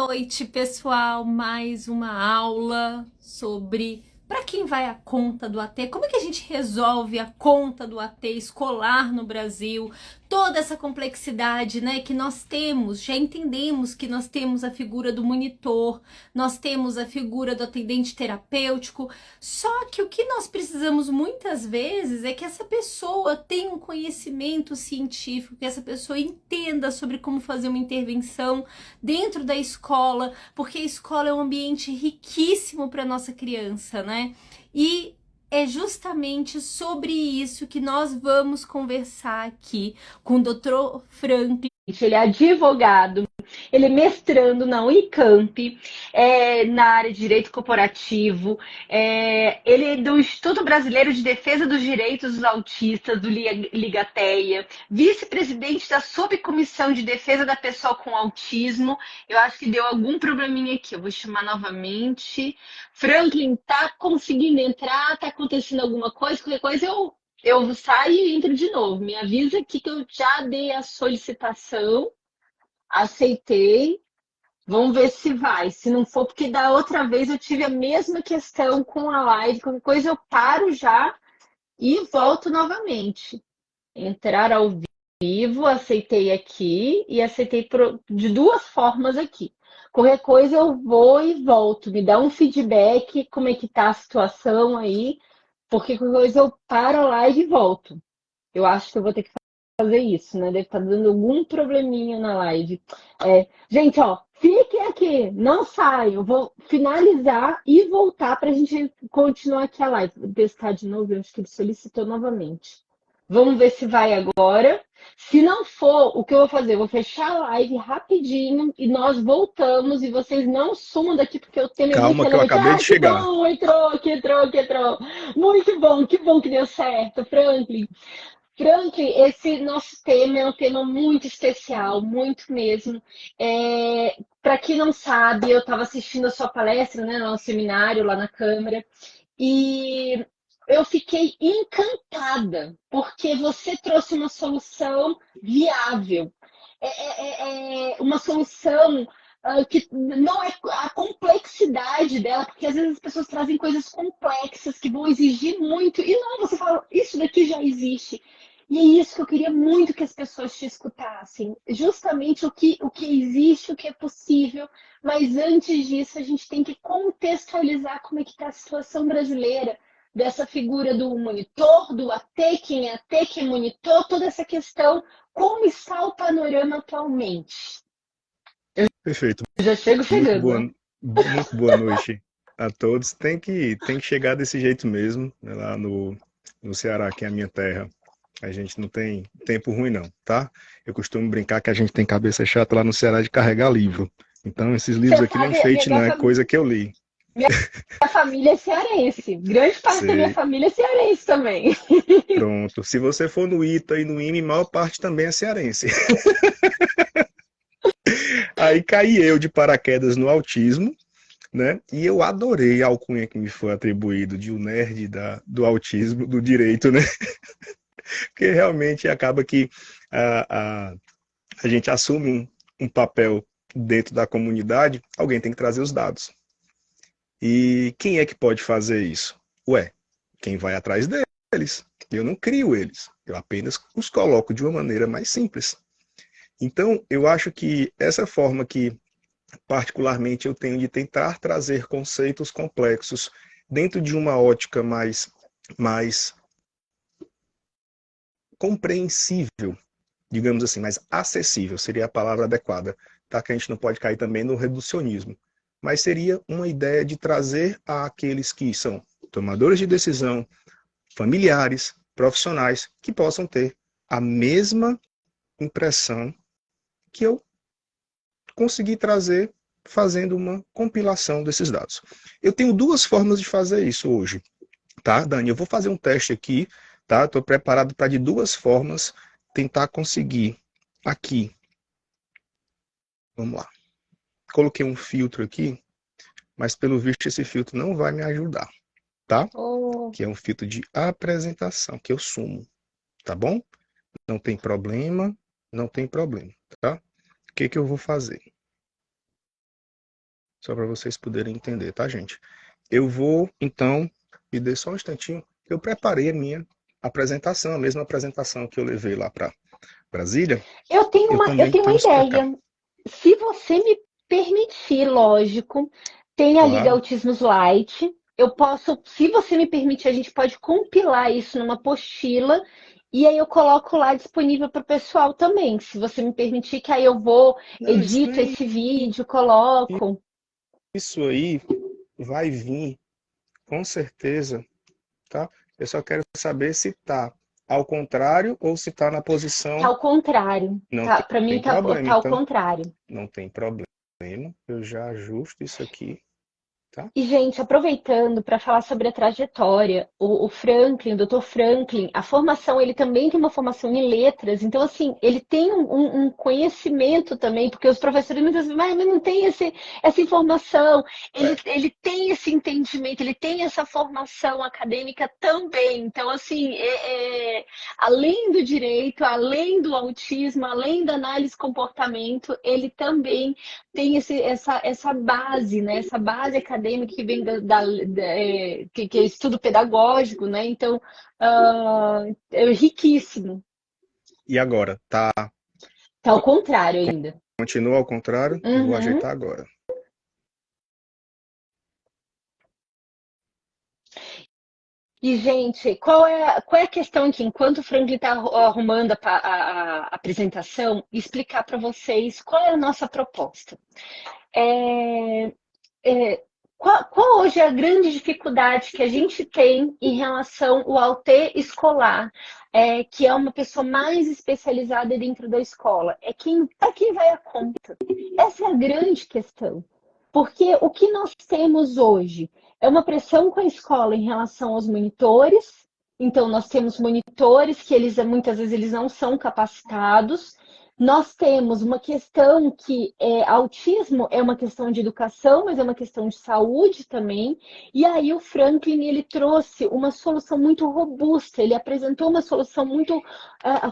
Noite, pessoal, mais uma aula sobre para quem vai a conta do AT, como é que a gente resolve a conta do AT escolar no Brasil, toda essa complexidade, né, que nós temos, já entendemos que nós temos a figura do monitor, nós temos a figura do atendente terapêutico, só que o que nós precisamos muitas vezes é que essa pessoa tenha um conhecimento científico, que essa pessoa entenda sobre como fazer uma intervenção dentro da escola, porque a escola é um ambiente riquíssimo para nossa criança, né? E é justamente sobre isso que nós vamos conversar aqui com o Dr. Franklin. Ele é advogado, ele é mestrando na Unicamp, na área de direito corporativo, ele é do Instituto Brasileiro de Defesa dos Direitos dos Autistas, do Ligateia, vice-presidente da Subcomissão de Defesa da Pessoa com Autismo. Eu acho que deu algum probleminha aqui, eu vou chamar novamente. Franklin, tá conseguindo entrar? Tá acontecendo alguma coisa? Qualquer coisa eu saio e entro de novo. Me avisa aqui que eu já dei a solicitação, aceitei. Vamos ver se vai. Se não for, porque da outra vez eu tive a mesma questão com a live. Qualquer coisa eu paro já e volto novamente. Entrar ao vivo, aceitei aqui e aceitei de duas formas aqui. Qualquer coisa eu vou e volto. Me dá um feedback, como é que tá a situação aí, porque qualquer coisa eu paro a live e volto. Eu acho que eu vou ter que fazer isso, né? Deve estar dando algum probleminha na live. Gente, ó, fiquem aqui, não saiam. Vou finalizar e voltar para a gente continuar aqui a live. Vou testar de novo, eu acho que ele solicitou novamente. Vamos ver se vai agora. Se não for, o que eu vou fazer? Eu vou fechar a live rapidinho e nós voltamos. E vocês não sumam daqui, porque o tema é muito Calma que eu relevante. acabei de Ah, que chegar. bom! Entrou, que entrou, que entrou. Muito bom, que bom que deu certo, Franklin. Franklin, esse nosso tema é um tema muito especial, muito mesmo. Para quem não sabe, eu estava assistindo a sua palestra, né, no seminário lá na Câmara, e eu fiquei encantada, porque você trouxe uma solução viável. Uma solução que não é a complexidade dela, porque às vezes as pessoas trazem coisas complexas que vão exigir muito, e não, você fala, isso daqui já existe. E é isso que eu queria muito que as pessoas te escutassem. Justamente o que existe, o que é possível, mas antes disso a gente tem que contextualizar como é que está a situação brasileira, dessa figura do monitor, do AT, quem é monitor, toda essa questão, como está o panorama atualmente. Perfeito. Já chego Muito chegando, boa, né? muito boa noite a todos. Tem que chegar desse jeito mesmo, né, lá no Ceará, que é a minha terra. A gente não tem tempo ruim, não, tá? Eu costumo brincar que a gente tem cabeça chata lá no Ceará de carregar livro. Então, esses livros Você aqui não é sabe, enfeite, não, é coisa que eu li. minha família é cearense. Grande parte da minha Sei. família é cearense também. Pronto. Se você for no ITA e no IME, maior parte também é cearense. Aí caí eu de paraquedas no autismo, né? E eu adorei a alcunha que me foi atribuído de o nerd do autismo, do direito, né? Porque realmente acaba que a, a, a gente assume um papel dentro da comunidade, alguém tem que trazer os dados. E quem é que pode fazer isso? Ué, quem vai atrás deles. Eu não crio eles, eu apenas os coloco de uma maneira mais simples. Então, eu acho que essa forma que particularmente eu tenho de tentar trazer conceitos complexos dentro de uma ótica mais compreensível, digamos assim, mais acessível, seria a palavra adequada, tá? Que a gente não pode cair também no reducionismo, mas seria uma ideia de trazer àqueles que são tomadores de decisão, familiares, profissionais, que possam ter a mesma impressão que eu consegui trazer fazendo uma compilação desses dados. Eu tenho duas formas de fazer isso hoje, tá, Dani? Eu vou fazer um teste aqui, tá? Estou preparado para de duas formas tentar conseguir aqui. Vamos lá. Coloquei um filtro aqui, mas pelo visto esse filtro não vai me ajudar, tá? Oh, Que é um filtro de apresentação, que eu sumo, tá bom? Não tem problema, não tem problema, tá? O que que eu vou fazer? Só para vocês poderem entender, tá, gente? Eu vou, então, me dê só um instantinho. Eu preparei a minha apresentação, a mesma apresentação que eu levei lá para Brasília. Eu tenho Eu eu também tenho uma trouxe para cá. ideia. Se você me permitir, lógico, tem a Liga Claro. Autismos Light. Eu posso, se você me permitir, a gente pode compilar isso numa apostila e aí eu coloco lá disponível para o pessoal também. Se você me permitir, que aí eu vou, Não, edito esse vídeo, coloco. isso aí vai vir, com certeza, tá? Eu só quero saber se tá ao contrário ou se tá na Tá posição. ao contrário. Não Tá, para mim tem tá, problema, tá ao então. contrário. Não tem problema. Eu já ajusto isso aqui, tá? E, gente, aproveitando para falar sobre a trajetória, o Franklin, o Dr. Franklin, a formação, ele também tem uma formação em letras, então, assim, ele tem um conhecimento também, porque os professores muitas vezes, mas não tem essa informação, ele tem esse entendimento, ele tem essa formação acadêmica também. Então, assim, além do direito, além do autismo, além da análise de comportamento, ele também tem essa base, né? Essa base acadêmica que vem que é estudo pedagógico, né? Então, é riquíssimo. E agora? Tá? Tá ao contrário ainda. Continua ao contrário? Vou Uhum. ajeitar agora. E, gente, qual é a questão aqui? Enquanto o Franklin está arrumando a apresentação, explicar para vocês qual é a nossa proposta. É, qual hoje é a grande dificuldade que a gente tem em relação ao AUT escolar, que é uma pessoa mais especializada dentro da escola? Para quem vai a conta? Essa é a grande questão. Porque o que nós temos hoje é uma pressão com a escola em relação aos monitores. Então, nós temos monitores que muitas vezes eles não são capacitados. Nós temos uma questão que autismo é uma questão de educação, mas é uma questão de saúde também. E aí o Franklin ele trouxe uma solução muito robusta. Ele apresentou uma solução muito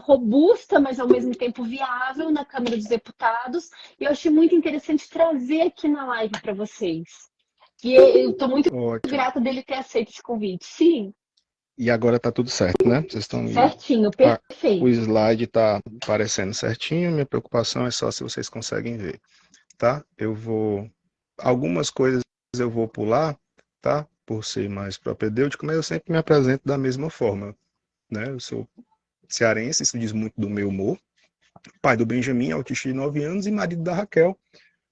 robusta, mas ao mesmo tempo viável na Câmara dos Deputados. E eu achei muito interessante trazer aqui na live para vocês. E eu estou muito Ótimo. grata dele ter aceito esse convite. Sim, E agora tá tudo certo, né? Vocês estão me... certinho, O perfeito. slide tá aparecendo certinho. Minha preocupação é só se vocês conseguem ver, tá? Algumas coisas eu vou pular, tá? Por ser mais propedêutico, mas eu sempre me apresento da mesma forma, né? Eu sou cearense, isso diz muito do meu humor. Pai do Benjamin, autista de 9 anos, e marido da Raquel.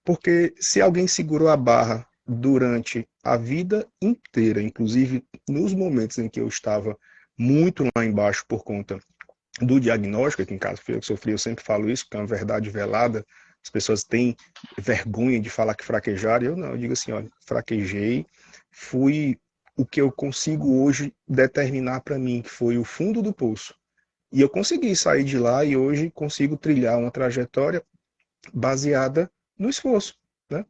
Porque se alguém segurou a barra durante a vida inteira, inclusive nos momentos em que eu estava muito lá embaixo por conta do diagnóstico, que em caso foi eu que sofri, eu sempre falo isso, porque é uma verdade velada, as pessoas têm vergonha de falar que fraquejaram, eu não, eu digo assim, olha, fraquejei, fui o que eu consigo hoje determinar para mim, que foi o fundo do poço. E eu consegui sair de lá e hoje consigo trilhar uma trajetória baseada no esforço, né?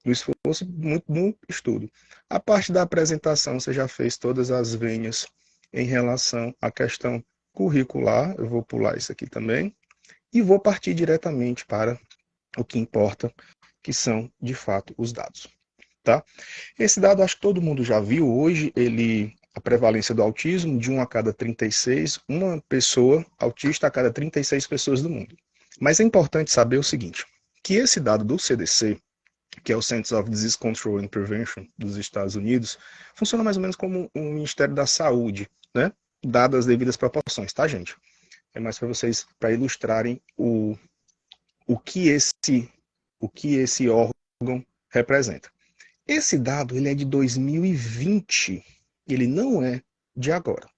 No esforço, muito no estudo. A parte da apresentação, você já fez todas as venhas em relação à questão curricular, eu vou pular isso aqui também, e vou partir diretamente para o que importa, que são, de fato, os dados. Tá? Esse dado, acho que todo mundo já viu, hoje, a prevalência do autismo, de 1 a cada 36, uma pessoa autista a cada 36 pessoas do mundo. Mas é importante saber o seguinte, que esse dado do CDC, que é o Centers of Disease Control and Prevention dos Estados Unidos, funciona mais ou menos como o Ministério da Saúde, né? Dadas as devidas proporções, tá, gente? É mais para vocês, para ilustrarem o que esse órgão representa. Esse dado ele é de 2020, ele não é de agora.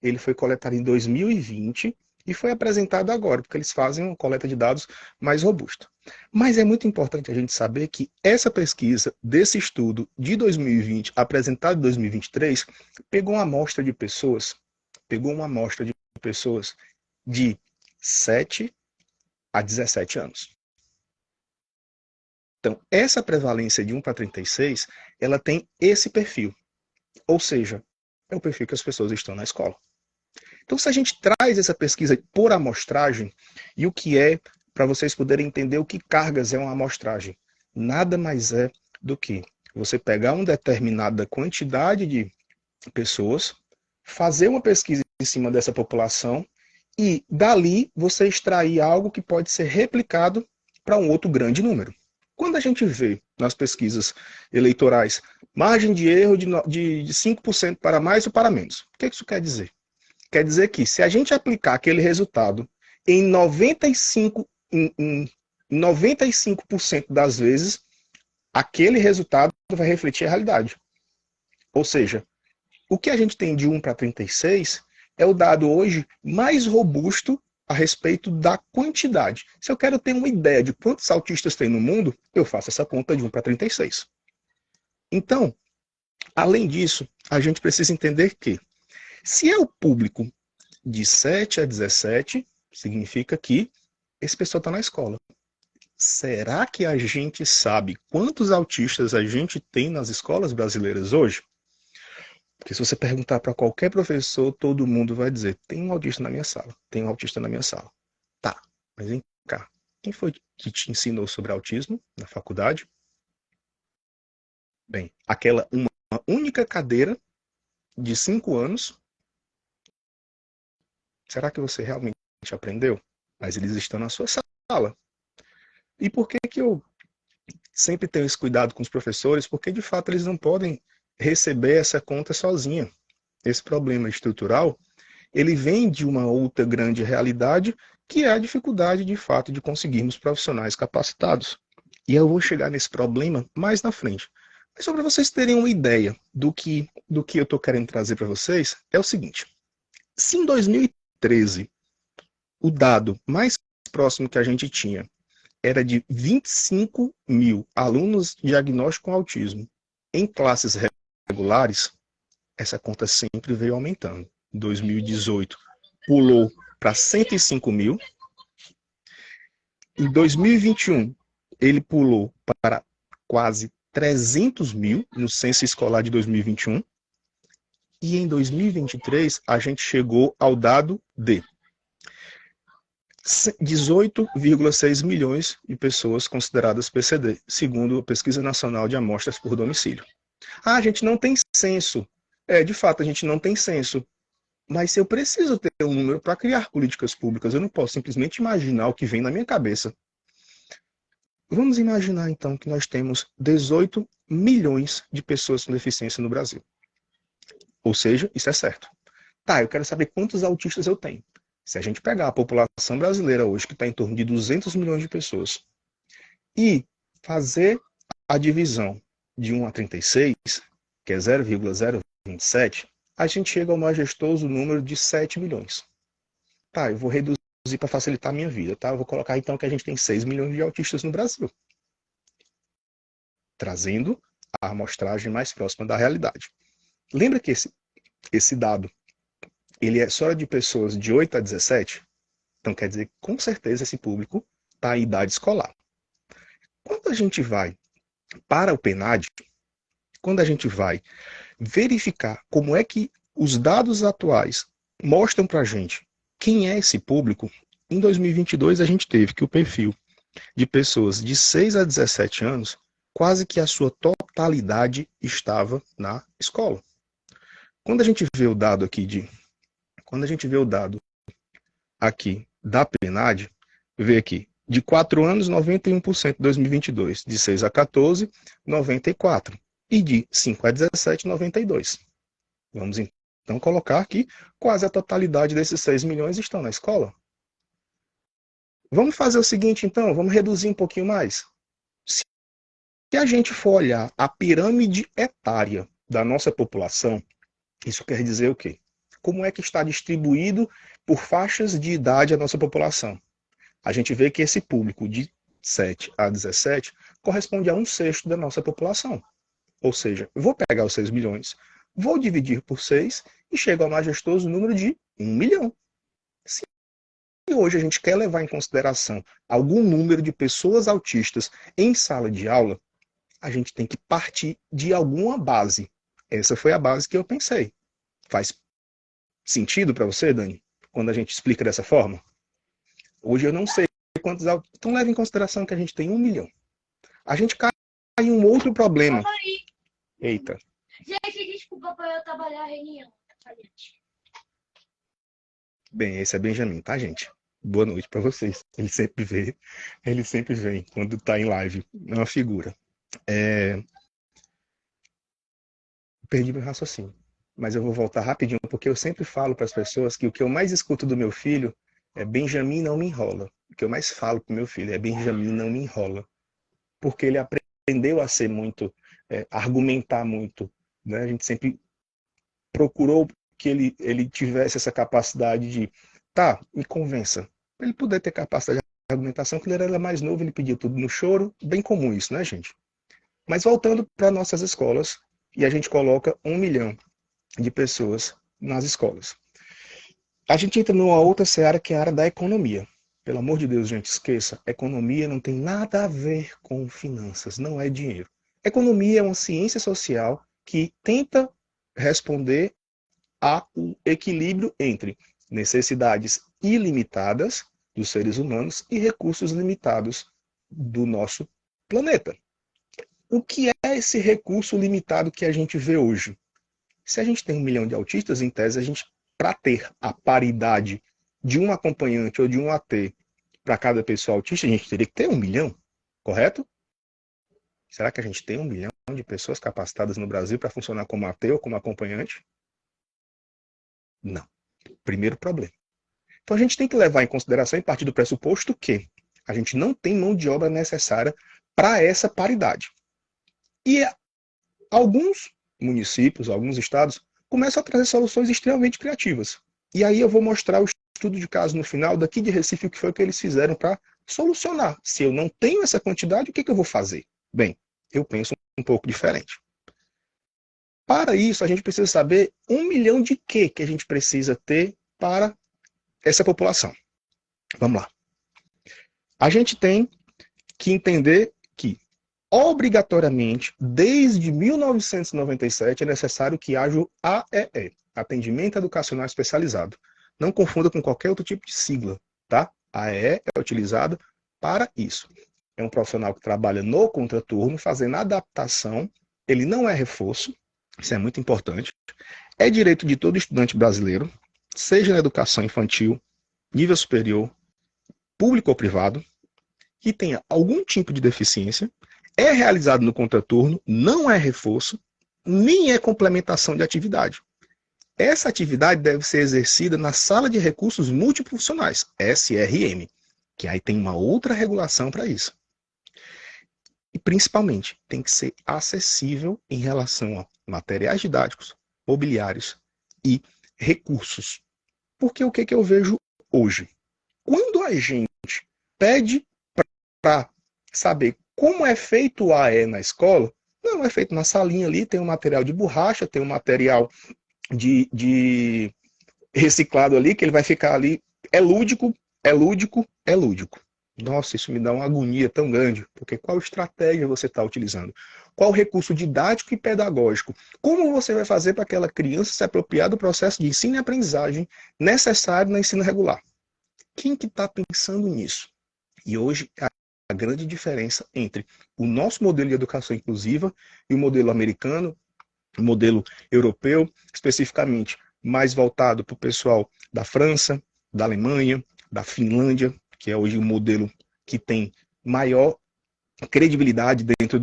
Ele foi coletado em 2020 e foi apresentado agora, porque eles fazem uma coleta de dados mais robusta. Mas é muito importante a gente saber que essa pesquisa desse estudo de 2020, apresentado em 2023, pegou uma amostra de pessoas de 7 a 17 anos. Então, essa prevalência de 1 para 36, ela tem esse perfil. Ou seja, é o perfil que as pessoas estão na escola. Então, se a gente traz essa pesquisa por amostragem, e o que é, para vocês poderem entender o que cargas é uma amostragem, nada mais é do que você pegar uma determinada quantidade de pessoas, fazer uma pesquisa em cima dessa população e dali você extrair algo que pode ser replicado para um outro grande número. Quando a gente vê nas pesquisas eleitorais margem de erro de 5% para mais ou para menos, o que isso quer dizer? Quer dizer que se a gente aplicar aquele resultado em 95% das vezes, aquele resultado vai refletir a realidade. Ou seja, o que a gente tem de 1 para 36 é o dado hoje mais robusto a respeito da quantidade. Se eu quero ter uma ideia de quantos autistas tem no mundo, eu faço essa conta de 1 para 36. Então, além disso, a gente precisa entender que, se é o público de 7 a 17, significa que esse pessoal está na escola. Será que a gente sabe quantos autistas a gente tem nas escolas brasileiras hoje? Porque se você perguntar para qualquer professor, todo mundo vai dizer, tem um autista na minha sala, tem um autista na minha sala. Tá, mas vem cá, quem foi que te ensinou sobre autismo na faculdade? Bem, aquela uma única cadeira de 5 anos, será que você realmente aprendeu? Mas eles estão na sua sala. E por que eu sempre tenho esse cuidado com os professores? Porque, de fato, eles não podem receber essa conta sozinha. Esse problema estrutural, ele vem de uma outra grande realidade, que é a dificuldade, de fato, de conseguirmos profissionais capacitados. E eu vou chegar nesse problema mais na frente. Mas só para vocês terem uma ideia do que eu estou querendo trazer para vocês, é o seguinte. Se em 2013, o dado mais próximo que a gente tinha era de 25 mil alunos diagnósticos com autismo em classes regulares, essa conta sempre veio aumentando. Em 2018, pulou para 105 mil. Em 2021, ele pulou para quase 300 mil no censo escolar de 2021. E em 2023, a gente chegou ao dado de 18,6 milhões de pessoas consideradas PCD, segundo a Pesquisa Nacional de Amostras por Domicílio. Ah, a gente não tem censo. De fato, a gente não tem censo. Mas eu preciso ter um número para criar políticas públicas. Eu não posso simplesmente imaginar o que vem na minha cabeça. Vamos imaginar, então, que nós temos 18 milhões de pessoas com deficiência no Brasil. Ou seja, isso é certo. Tá, eu quero saber quantos autistas eu tenho. Se a gente pegar a população brasileira hoje, que está em torno de 200 milhões de pessoas, e fazer a divisão de 1 a 36, que é 0,027, a gente chega ao majestoso número de 7 milhões. Tá, eu vou reduzir para facilitar a minha vida, tá? Eu vou colocar então que a gente tem 6 milhões de autistas no Brasil. Trazendo a amostragem mais próxima da realidade. Lembra que esse dado, ele é só de pessoas de 8 a 17? Então quer dizer que com certeza esse público está em idade escolar. Quando a gente vai para o PNAD, quando a gente vai verificar como é que os dados atuais mostram para a gente quem é esse público, em 2022 a gente teve que o perfil de pessoas de 6 a 17 anos, quase que a sua totalidade estava na escola. Quando a gente vê o dado aqui da PNAD, vê aqui, de 4 anos, 91% em 2022, de 6 a 14, 94%, e de 5 a 17, 92%. Vamos então colocar que quase a totalidade desses 6 milhões estão na escola. Vamos fazer o seguinte, então, vamos reduzir um pouquinho mais. Se a gente for olhar a pirâmide etária da nossa população, isso quer dizer o quê? Como é que está distribuído por faixas de idade a nossa população? A gente vê que esse público de 7 a 17 corresponde a 1/6 da nossa população. Ou seja, eu vou pegar os 6 milhões, vou dividir por 6 e chego ao majestoso número de 1 milhão. Se hoje a gente quer levar em consideração algum número de pessoas autistas em sala de aula, a gente tem que partir de alguma base. Essa foi a base que eu pensei. Faz sentido para você, Dani, quando a gente explica dessa forma? Hoje eu não sei quantos autistas. Então leve em consideração que a gente tem 1 milhão. A gente cai aí um outro problema. Eita. Gente, desculpa para eu trabalhar a reunião. Bem, esse é Benjamin, tá, gente? Boa noite para vocês. Ele sempre vem quando tá em live. É uma figura. Perdi meu raciocínio, mas eu vou voltar rapidinho, porque eu sempre falo para as pessoas que o que eu mais escuto do meu filho é Benjamin não me enrola. O que eu mais falo pro meu filho é Benjamin não me enrola. Porque ele aprendeu a ser muito, argumentar muito, né? A gente sempre procurou que ele tivesse essa capacidade de, tá, me convença. Ele poder ter capacidade de argumentação, que ele era mais novo, ele pedia tudo no choro, bem comum isso, né, gente? Mas voltando para nossas escolas, e a gente coloca 1 milhão de pessoas nas escolas. A gente entra numa outra seara, que é a área da economia. Pelo amor de Deus, gente, esqueça. Economia não tem nada a ver com finanças, não é dinheiro. Economia é uma ciência social que tenta responder ao equilíbrio entre necessidades ilimitadas dos seres humanos e recursos limitados do nosso planeta. O que é esse recurso limitado que a gente vê hoje? Se a gente tem 1 milhão de autistas, em tese, a gente, para ter a paridade de um acompanhante ou de um AT para cada pessoa autista, a gente teria que ter 1 milhão, correto? Será que a gente tem 1 milhão de pessoas capacitadas no Brasil para funcionar como AT ou como acompanhante? Não. Primeiro problema. Então a gente tem que levar em consideração e partir do pressuposto que a gente não tem mão de obra necessária para essa paridade. E alguns municípios, alguns estados, começam a trazer soluções extremamente criativas. E aí eu vou mostrar o estudo de caso no final, daqui de Recife, o que foi que eles fizeram para solucionar. Se eu não tenho essa quantidade, o que eu vou fazer? Bem, eu penso um pouco diferente. Para isso, a gente precisa saber 1 milhão de que a gente precisa ter para essa população. Vamos lá. A gente tem que entender que, obrigatoriamente, desde 1997, é necessário que haja o AEE, Atendimento Educacional Especializado. Não confunda com qualquer outro tipo de sigla, tá? AEE é utilizado para isso. É um profissional que trabalha no contraturno, fazendo adaptação. Ele não é reforço, isso é muito importante. É direito de todo estudante brasileiro, seja na educação infantil, nível superior, público ou privado, que tenha algum tipo de deficiência, é realizado no contraturno, não é reforço, nem é complementação de atividade. Essa atividade deve ser exercida na Sala de Recursos Multiprofissionais, SRM, que aí tem uma outra regulação para isso. E, principalmente, tem que ser acessível em relação a materiais didáticos, mobiliários e recursos. Porque o que eu vejo hoje? Quando a gente pede para saber como é feito o AE na escola, não é feito na salinha ali, tem um material de borracha, tem um material de reciclado ali, que ele vai ficar ali, é lúdico, é lúdico, é lúdico. Nossa, isso me dá uma agonia tão grande, porque qual estratégia você está utilizando? Qual recurso didático e pedagógico? Como você vai fazer para aquela criança se apropriar do processo de ensino e aprendizagem necessário no ensino regular? Quem que está pensando nisso? E hoje a grande diferença entre o nosso modelo de educação inclusiva e o modelo americano, o modelo europeu, especificamente mais voltado para o pessoal da França, da Alemanha, da Finlândia, que é hoje o modelo que tem maior credibilidade dentro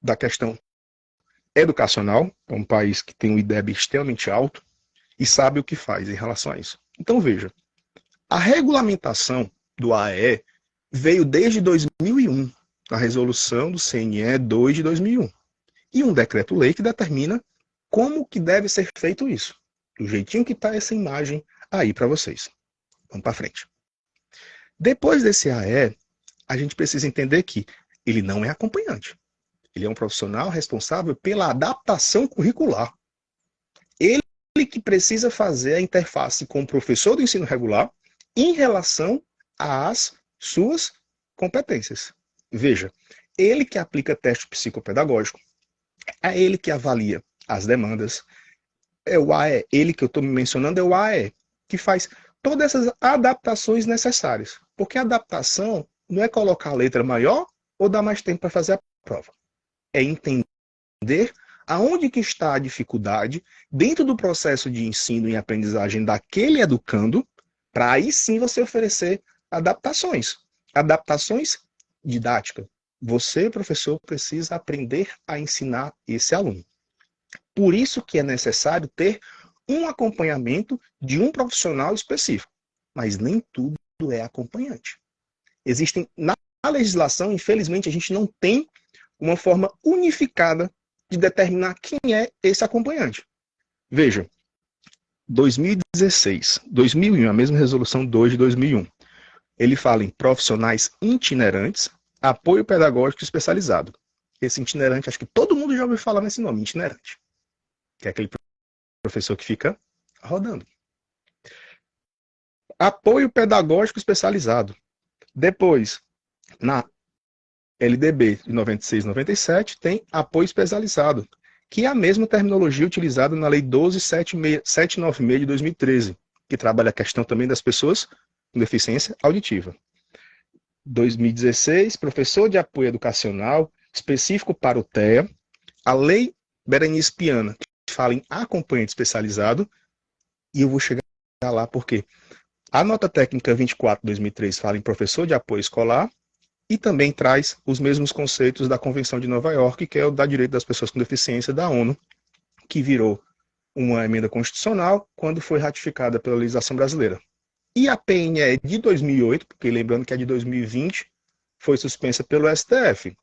da questão educacional. É um país que tem um IDEB extremamente alto e sabe o que faz em relação a isso. Então veja, a regulamentação do AEE veio desde 2001, na resolução do CNE 2 de 2001. E um decreto-lei que determina como que deve ser feito isso. Do jeitinho que está essa imagem aí para vocês. Vamos para frente. Depois desse AE, a gente precisa entender que ele não é acompanhante. Ele é um profissional responsável pela adaptação curricular. Ele que precisa fazer a interface com o professor do ensino regular em relação às suas competências. Veja, ele que aplica teste psicopedagógico, é ele que avalia as demandas, é o AE, ele que eu estou mencionando é o AE, que faz todas essas adaptações necessárias. Porque a adaptação não é colocar a letra maior ou dar mais tempo para fazer a prova. É entender aonde que está a dificuldade dentro do processo de ensino e aprendizagem daquele educando, para aí sim você oferecer adaptações. Adaptações didáticas. Você, professor, precisa aprender a ensinar esse aluno. Por isso que é necessário ter um acompanhamento de um profissional específico. Mas nem tudo é acompanhante. Existem, na legislação, infelizmente, a gente não tem uma forma unificada de determinar quem é esse acompanhante. Veja, 2016, 2001, a mesma resolução 2 de 2001, ele fala em profissionais itinerantes, apoio pedagógico especializado. Esse itinerante, acho que todo mundo já ouviu falar nesse nome, itinerante, que é aquele professor que fica rodando. Apoio pedagógico especializado. Depois, na LDB de 96 e 97, tem apoio especializado, que é a mesma terminologia utilizada na Lei 12.796 de 2013, que trabalha a questão também das pessoas com deficiência auditiva. 2016, professor de apoio educacional específico para o TEA, a Lei Berenice Piana, que fala em acompanhante especializado, e eu vou chegar lá porque a nota técnica 24 de 2003 fala em professor de apoio escolar e também traz os mesmos conceitos da Convenção de Nova York, que é o da direito das pessoas com deficiência da ONU, que virou uma emenda constitucional quando foi ratificada pela legislação brasileira. E a PNE de 2008, porque lembrando que a de 2020 foi suspensa pelo STF,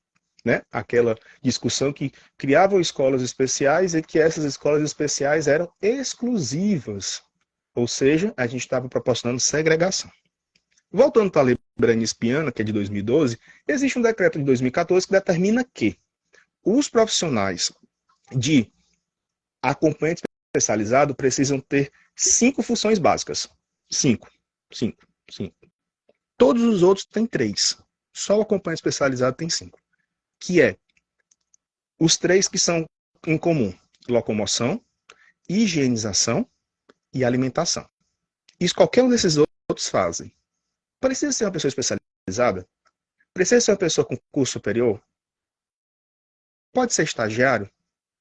né? Aquela discussão que criavam escolas especiais e que essas escolas especiais eram exclusivas. Ou seja, a gente estava proporcionando segregação. Voltando para a Lei Berenice Piana, que é de 2012, existe um decreto de 2014 que determina que os profissionais de acompanhante especializado precisam ter 5 funções básicas. 5. Todos os outros têm 3. Só o acompanhante especializado tem 5. Que é os 3 que são em comum: locomoção, higienização e alimentação. Isso qualquer um desses outros fazem. Precisa ser uma pessoa especializada? Precisa ser uma pessoa com curso superior? Pode ser estagiário?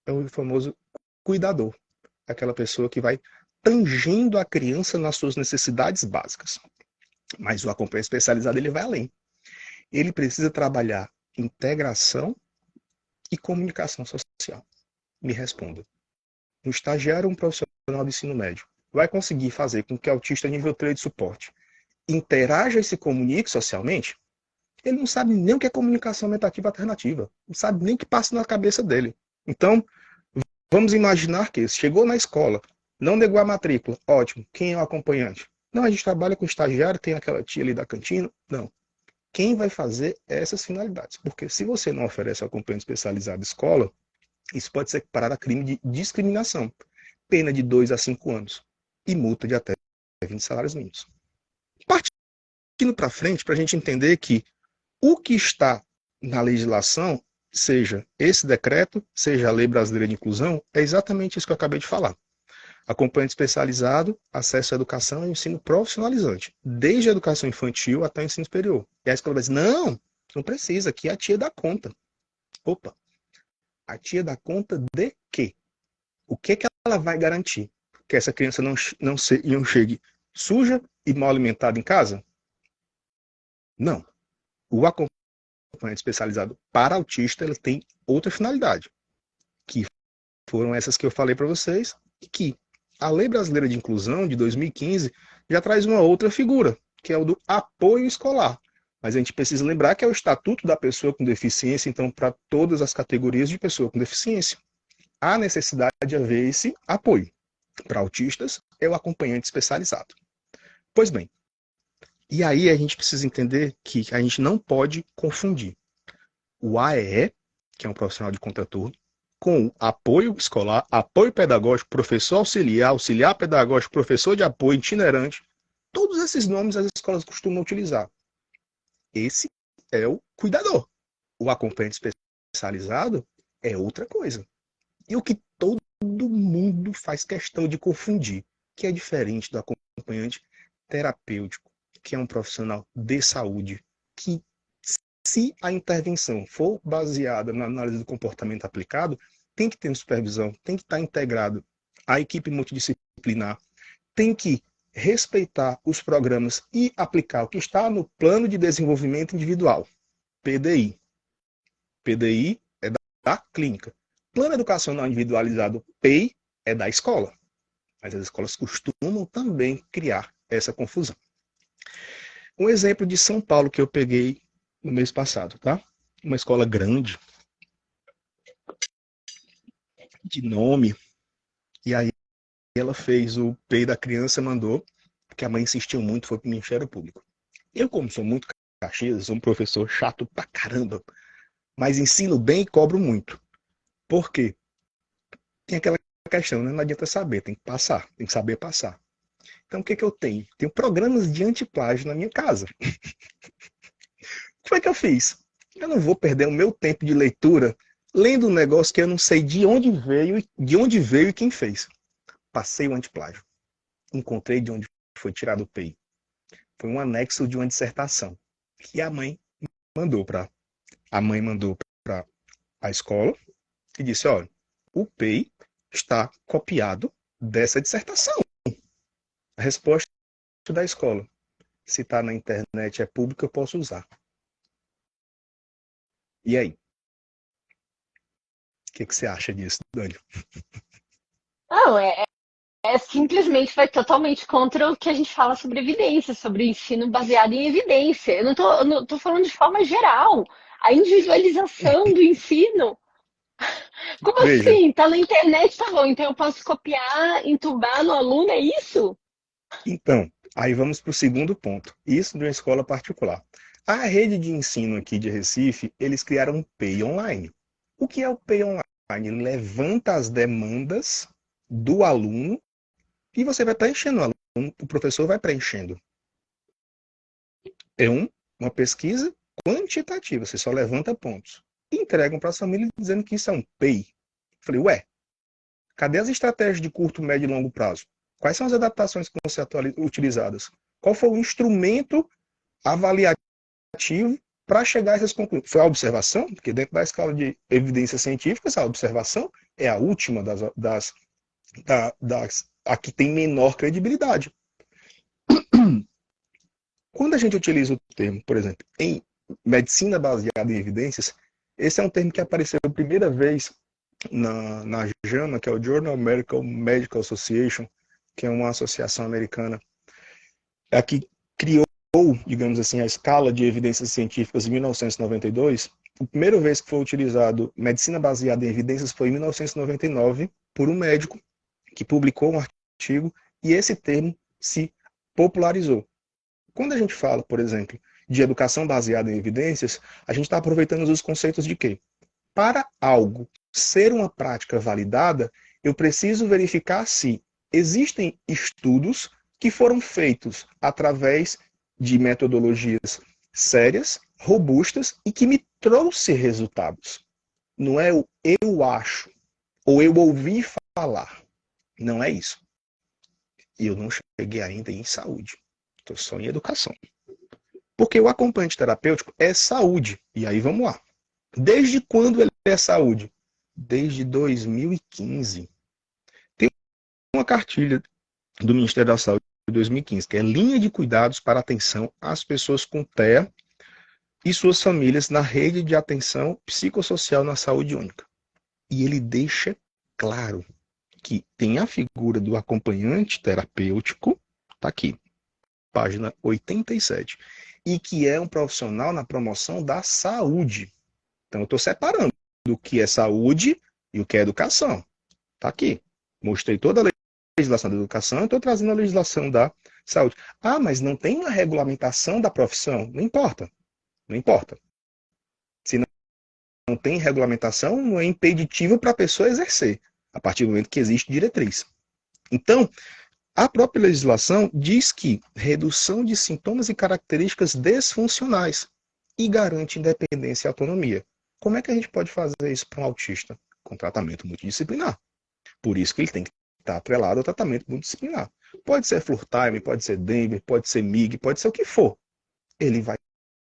É o famoso cuidador. Aquela pessoa que vai tangendo a criança nas suas necessidades básicas. Mas o acompanhante especializado, ele vai além. Ele precisa trabalhar integração e comunicação social. Me responda. Um estagiário ou um profissional de ensino médio vai conseguir fazer com que o autista nível 3 de suporte interaja e se comunique socialmente? Ele não sabe nem o que é comunicação metativa alternativa. Não sabe nem o que passa na cabeça dele. Então, vamos imaginar que chegou na escola, não negou a matrícula. Ótimo. Quem é o acompanhante? Não, a gente trabalha com estagiário, tem aquela tia ali da cantina. Não. Quem vai fazer essas finalidades? Porque se você não oferece acompanhante especializado à escola, isso pode ser equiparado a crime de discriminação. Pena de 2 a 5 anos. E multa de até 20 salários mínimos. Partindo para frente, para a gente entender que o que está na legislação, seja esse decreto, seja a Lei Brasileira de Inclusão, é exatamente isso que eu acabei de falar. Acompanhante especializado, acesso à educação e ensino profissionalizante, desde a educação infantil até o ensino superior. E a escola vai dizer, não precisa, aqui a tia dá conta. Opa, a tia dá conta de quê? O que ela vai garantir? Que essa criança não chegue suja e mal alimentada em casa? Não. O acompanhante especializado para autista, ele tem outra finalidade, que foram essas que eu falei para vocês, e que a Lei Brasileira de Inclusão, de 2015, já traz uma outra figura, que é o do apoio escolar. Mas a gente precisa lembrar que é o Estatuto da Pessoa com Deficiência, então, para todas as categorias de pessoa com deficiência. Há necessidade de haver esse apoio. Para autistas, é o acompanhante especializado. Pois bem, e aí a gente precisa entender que a gente não pode confundir o AEE, que é um profissional de contraturno, com o apoio escolar, apoio pedagógico, professor auxiliar, auxiliar pedagógico, professor de apoio, itinerante. Todos esses nomes as escolas costumam utilizar. Esse é o cuidador. O acompanhante especializado é outra coisa. E o que todo mundo faz questão de confundir, que é diferente do acompanhante terapêutico, que é um profissional de saúde, que se a intervenção for baseada na análise do comportamento aplicado, tem que ter supervisão, tem que estar integrado à equipe multidisciplinar, tem que respeitar os programas e aplicar o que está no Plano de Desenvolvimento Individual, PDI. PDI é da clínica. Plano Educacional Individualizado, PEI, é da escola. Mas as escolas costumam também criar essa confusão. Um exemplo de São Paulo que eu peguei no mês passado, tá? Uma escola grande, de nome, e aí ela fez o PEI da criança, mandou, porque a mãe insistiu muito, foi para o Ministério Público. Eu, como sou muito Caxias, sou um professor chato pra caramba, mas ensino bem e cobro muito. Por quê? Tem aquela questão, né? Não adianta saber, tem que passar, tem que saber passar. Então, o que que eu tenho? Tenho programas de antiplágio na minha casa. O que foi que eu fiz? Eu não vou perder o meu tempo de leitura lendo um negócio que eu não sei de onde veio e quem fez. Passei o antiplágio. Encontrei de onde foi tirado o PEI. Foi um anexo de uma dissertação que a mãe mandou para a escola e disse, olha, o PEI está copiado dessa dissertação. A resposta da escola, se está na internet, é público, eu posso usar. E aí? O que você acha disso, Dani? Não, simplesmente vai totalmente contra o que a gente fala sobre evidência, sobre ensino baseado em evidência. Eu não tô falando de forma geral. A individualização do ensino. Como Veja, assim? Tá na internet, tá bom. Então eu posso copiar, entubar no aluno, é isso? então, aí vamos para o segundo ponto. Isso de uma escola particular. A rede de ensino aqui de Recife, eles criaram um PEI online. O que é o PEI online? Ele levanta as demandas do aluno e você vai preenchendo o aluno, o professor vai preenchendo. É uma pesquisa quantitativa, você só levanta pontos. E entregam para as famílias dizendo que isso é um PEI. Falei, ué, cadê as estratégias de curto, médio e longo prazo? Quais são as adaptações que vão ser utilizadas? Qual foi o instrumento avaliativo para chegar a essas conclusões? Foi a observação? Porque dentro da escala de evidências científicas, a observação é a última a que tem menor credibilidade. Quando a gente utiliza o termo, por exemplo, em medicina baseada em evidências, esse é um termo que apareceu a primeira vez na JAMA, que é o Journal Medical Association, que é uma associação americana, que criou, digamos assim, a escala de evidências científicas em 1992. A primeira vez que foi utilizado medicina baseada em evidências foi em 1999, por um médico que publicou um artigo, e esse termo se popularizou. Quando a gente fala, por exemplo, de educação baseada em evidências, a gente está aproveitando os conceitos de quê? Para algo ser uma prática validada, eu preciso verificar se existem estudos que foram feitos através de metodologias sérias, robustas e que me trouxe resultados. Não é o eu acho ou eu ouvi falar. Não é isso. E eu não cheguei ainda em saúde. Estou só em educação. Porque o acompanhante terapêutico é saúde. E aí vamos lá. Desde quando ele é saúde? Desde 2015. Tem uma cartilha do Ministério da Saúde de 2015, que é Linha de Cuidados para Atenção às Pessoas com TEA e suas famílias na rede de atenção psicossocial na saúde única. E ele deixa claro que tem a figura do acompanhante terapêutico, tá aqui, página 87, e que é um profissional na promoção da saúde. Então eu estou separando o que é saúde e o que é educação. Tá aqui. Mostrei toda a legislação da educação, eu estou trazendo a legislação da saúde. Ah, mas não tem uma regulamentação da profissão? Não importa. Não importa. Se não tem regulamentação, não é impeditivo para a pessoa exercer, a partir do momento que existe diretriz. Então, a própria legislação diz que redução de sintomas e características desfuncionais e garante independência e autonomia. Como é que a gente pode fazer isso para um autista? Com tratamento multidisciplinar. Por isso que ele tem que estar atrelado ao tratamento multidisciplinar. Pode ser Flurtime, pode ser Denver, pode ser MIG, pode ser o que for. Ele vai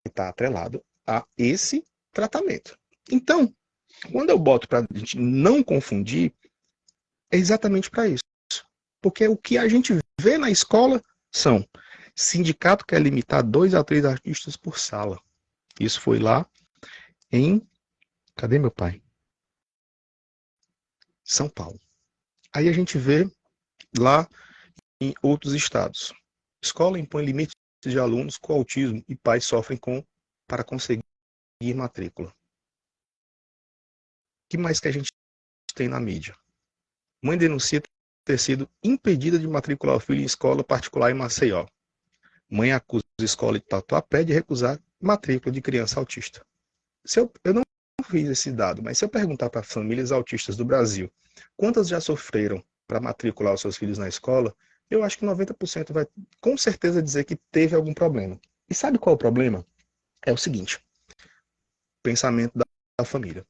estar atrelado a esse tratamento. Então, quando eu boto para a gente não confundir, é exatamente para isso. Porque o que a gente vê na escola são sindicato quer limitar 2 a 3 artistas por sala. Isso foi lá em... Cadê meu pai? São Paulo. Aí a gente vê lá em outros estados. Escola impõe limites de alunos com autismo e pais sofrem para conseguir matrícula. O que mais que a gente tem na mídia? Mãe denuncia ter sido impedida de matricular o filho em escola particular em Maceió. Mãe acusa a escola de Tatuapé de recusar matrícula de criança autista. Eu não fiz esse dado, mas se eu perguntar para famílias autistas do Brasil quantas já sofreram para matricular os seus filhos na escola, eu acho que 90% vai com certeza dizer que teve algum problema. E sabe qual é o problema? É o seguinte: pensamento da família.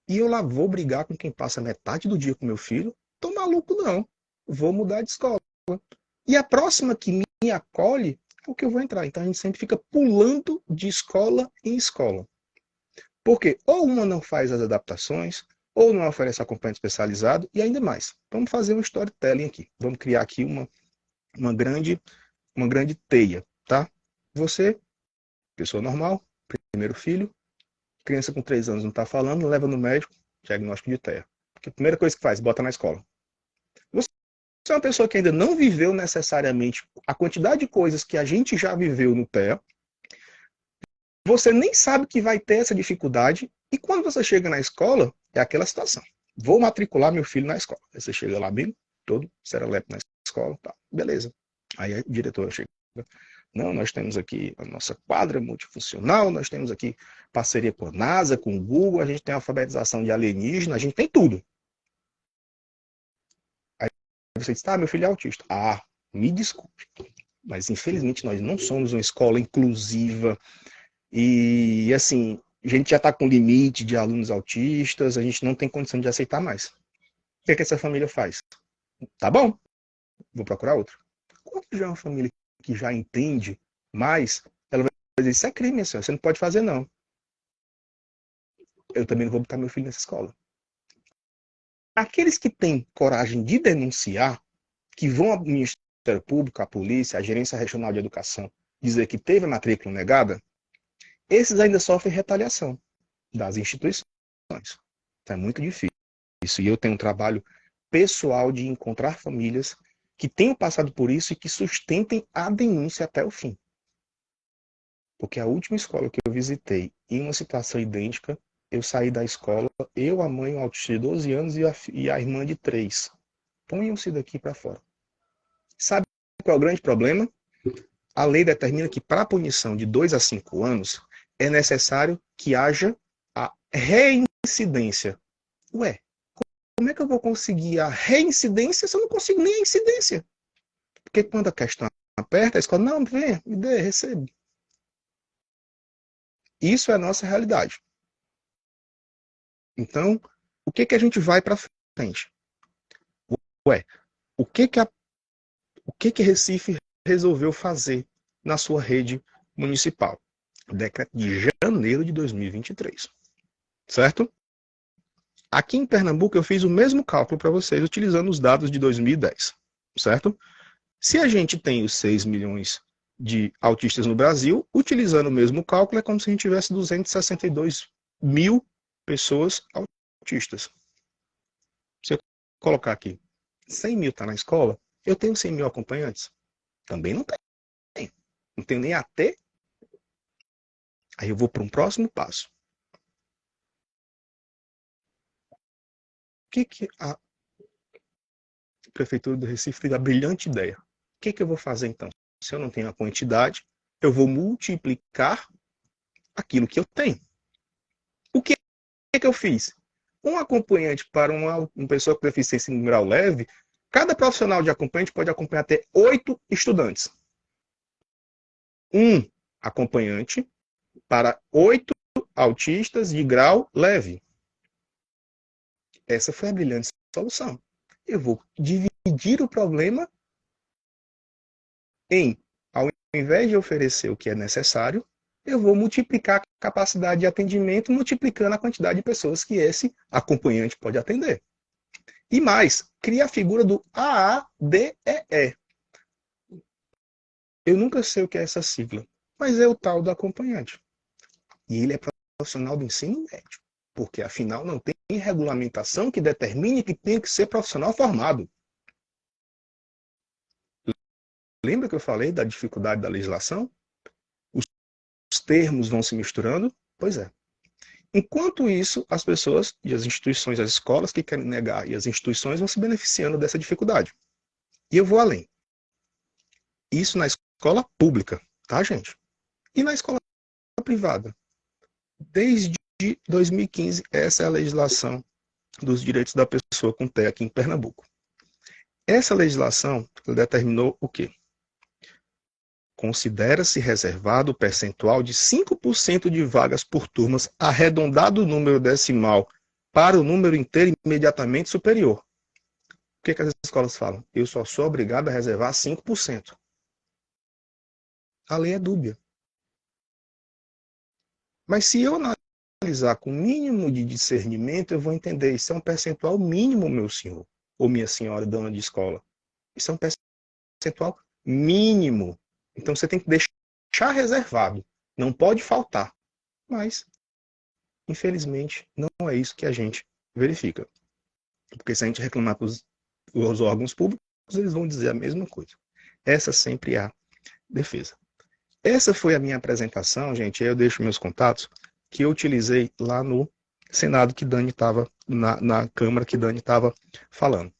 E eu lá vou brigar com quem passa metade do dia com meu filho? Tô maluco não. Vou mudar de escola. E a próxima que me acolhe é o que eu vou entrar. Então a gente sempre fica pulando de escola em escola. Porque ou uma não faz as adaptações, ou não oferece acompanhamento especializado, e ainda mais. Vamos fazer um storytelling aqui. Vamos criar aqui uma grande teia, tá? Você, pessoa normal, primeiro filho, criança com 3 anos não está falando, leva no médico, diagnóstico de TEA. Porque a primeira coisa que faz, bota na escola. Você é uma pessoa que ainda não viveu necessariamente a quantidade de coisas que a gente já viveu no TEA, você nem sabe que vai ter essa dificuldade, e quando você chega na escola, é aquela situação. Vou matricular meu filho na escola. Aí você chega lá bem, todo serelepe na escola, tá, beleza. Aí a diretora chega, não, nós temos aqui a nossa quadra multifuncional, nós temos aqui parceria com a NASA, com o Google, a gente tem alfabetização de alienígena, a gente tem tudo. Aí você diz, tá, meu filho é autista. Ah, me desculpe, mas infelizmente nós não somos uma escola inclusiva e, assim, a gente já está com limite de alunos autistas, a gente não tem condição de aceitar mais. O que é que essa família faz? Tá bom, vou procurar outro. Quando já é uma família que já entende mais, ela vai dizer, isso é crime, senhor, você não pode fazer não. Eu também não vou botar meu filho nessa escola. Aqueles que têm coragem de denunciar, que vão ao Ministério Público, à polícia, à Gerência Regional de Educação, dizer que teve a matrícula negada, esses ainda sofrem retaliação das instituições. Então é muito difícil. E eu tenho um trabalho pessoal de encontrar famílias que tenham passado por isso e que sustentem a denúncia até o fim. Porque a última escola que eu visitei, em uma situação idêntica, eu saí da escola, eu, a mãe, um autista de 12 anos e a irmã de 3. Ponham-se daqui para fora. Sabe qual é o grande problema? A lei determina que para a punição de 2 a 5 anos é necessário que haja a reincidência. Ué, como é que eu vou conseguir a reincidência se eu não consigo nem a incidência? Porque quando a questão aperta, a escola, não, venha, me dê, receba. Isso é a nossa realidade. Então, o que a gente vai para frente? Ué, o que Recife resolveu fazer na sua rede municipal? Decreto de janeiro de 2023. Certo? Aqui em Pernambuco eu fiz o mesmo cálculo para vocês utilizando os dados de 2010. Certo? Se a gente tem os 6 milhões de autistas no Brasil, utilizando o mesmo cálculo, é como se a gente tivesse 262 mil pessoas autistas. Se eu colocar aqui 100 mil está na escola, eu tenho 100 mil acompanhantes? Também não tenho. Não tenho nem AT. Aí eu vou para um próximo passo. O que a Prefeitura do Recife teve a brilhante ideia? O que eu vou fazer então? Se eu não tenho a quantidade, eu vou multiplicar aquilo que eu tenho. O que eu fiz? Um acompanhante para uma pessoa com deficiência em grau leve, cada profissional de acompanhante pode acompanhar até 8 estudantes. Um acompanhante para 8 autistas de grau leve. Essa foi a brilhante solução. Eu vou dividir o problema em, ao invés de oferecer o que é necessário, eu vou multiplicar a capacidade de atendimento, multiplicando a quantidade de pessoas que esse acompanhante pode atender. E mais, cria a figura do AADEE. Eu nunca sei o que é essa sigla, mas é o tal do acompanhante. E ele é profissional do ensino médio, porque afinal não tem regulamentação que determine que tem que ser profissional formado. Lembra que eu falei da dificuldade da legislação? Os termos vão se misturando? Pois é. Enquanto isso, as pessoas e as instituições, as escolas que querem negar e as instituições vão se beneficiando dessa dificuldade. E eu vou além. Isso na escola pública, tá, gente? E na escola privada. Desde 2015, essa é a legislação dos direitos da pessoa com TEA aqui em Pernambuco. Essa legislação determinou o quê? Considera-se reservado o percentual de 5% de vagas por turmas, arredondado o número decimal para o número inteiro imediatamente superior. O que as escolas falam? Eu só sou obrigado a reservar 5%. A lei é dúbia. Mas se eu analisar com o mínimo de discernimento, eu vou entender, isso é um percentual mínimo, meu senhor, ou minha senhora, dona de escola. Isso é um percentual mínimo. Então você tem que deixar reservado. Não pode faltar. Mas, infelizmente, não é isso que a gente verifica. Porque se a gente reclamar para os órgãos públicos, eles vão dizer a mesma coisa. Essa sempre é a defesa. Essa foi a minha apresentação, gente. Aí eu deixo meus contatos, que eu utilizei lá no Senado que Dani estava, na Câmara que Dani estava falando.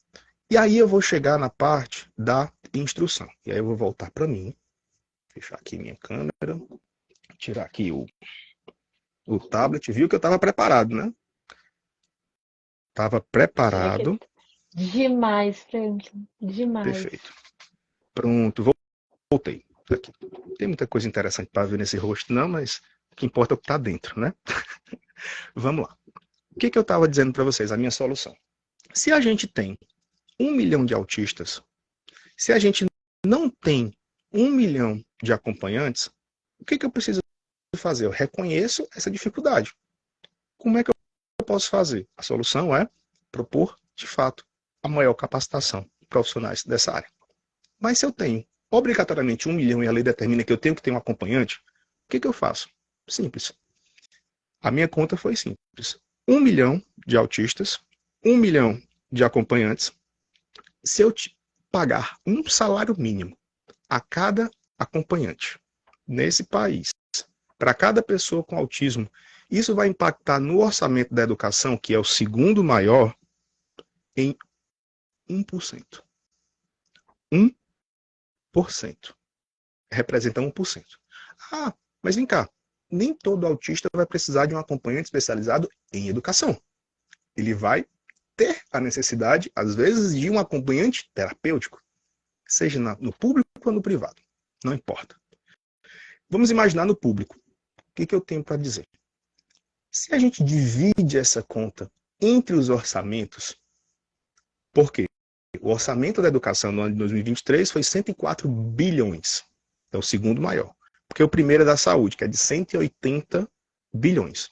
E aí eu vou chegar na parte da instrução. E aí eu vou voltar para mim. Fechar aqui minha câmera, tirar aqui o tablet, viu que eu estava preparado, né? Estava preparado. Demais, Franklin, demais. Perfeito. Pronto, voltei. Aqui. Tem muita coisa interessante para ver nesse rosto, não, mas o que importa é o que está dentro, né? Vamos lá. O que eu estava dizendo para vocês, a minha solução? Se a gente tem 1 milhão de autistas, se a gente não tem 1 milhão de acompanhantes, o que eu preciso fazer? Eu reconheço essa dificuldade. Como é que eu posso fazer? A solução é propor, de fato, a maior capacitação de profissionais dessa área. Mas se eu tenho obrigatoriamente 1 milhão e a lei determina que eu tenho que ter um acompanhante, o que eu faço? Simples. A minha conta foi simples. 1 milhão de autistas, 1 milhão de acompanhantes. Se eu pagar um salário mínimo a cada acompanhante nesse país, para cada pessoa com autismo, isso vai impactar no orçamento da educação, que é o segundo maior, em 1%. 1%. Representa 1%. Ah, mas vem cá, nem todo autista vai precisar de um acompanhante especializado em educação. Ele vai ter a necessidade, às vezes, de um acompanhante terapêutico, seja no público ou no privado. Não importa. Vamos imaginar no público. O que eu tenho para dizer? Se a gente divide essa conta entre os orçamentos, por quê? O orçamento da educação no ano de 2023 foi 104 bilhões. É o segundo maior. Porque o primeiro é da saúde, que é de 180 bilhões.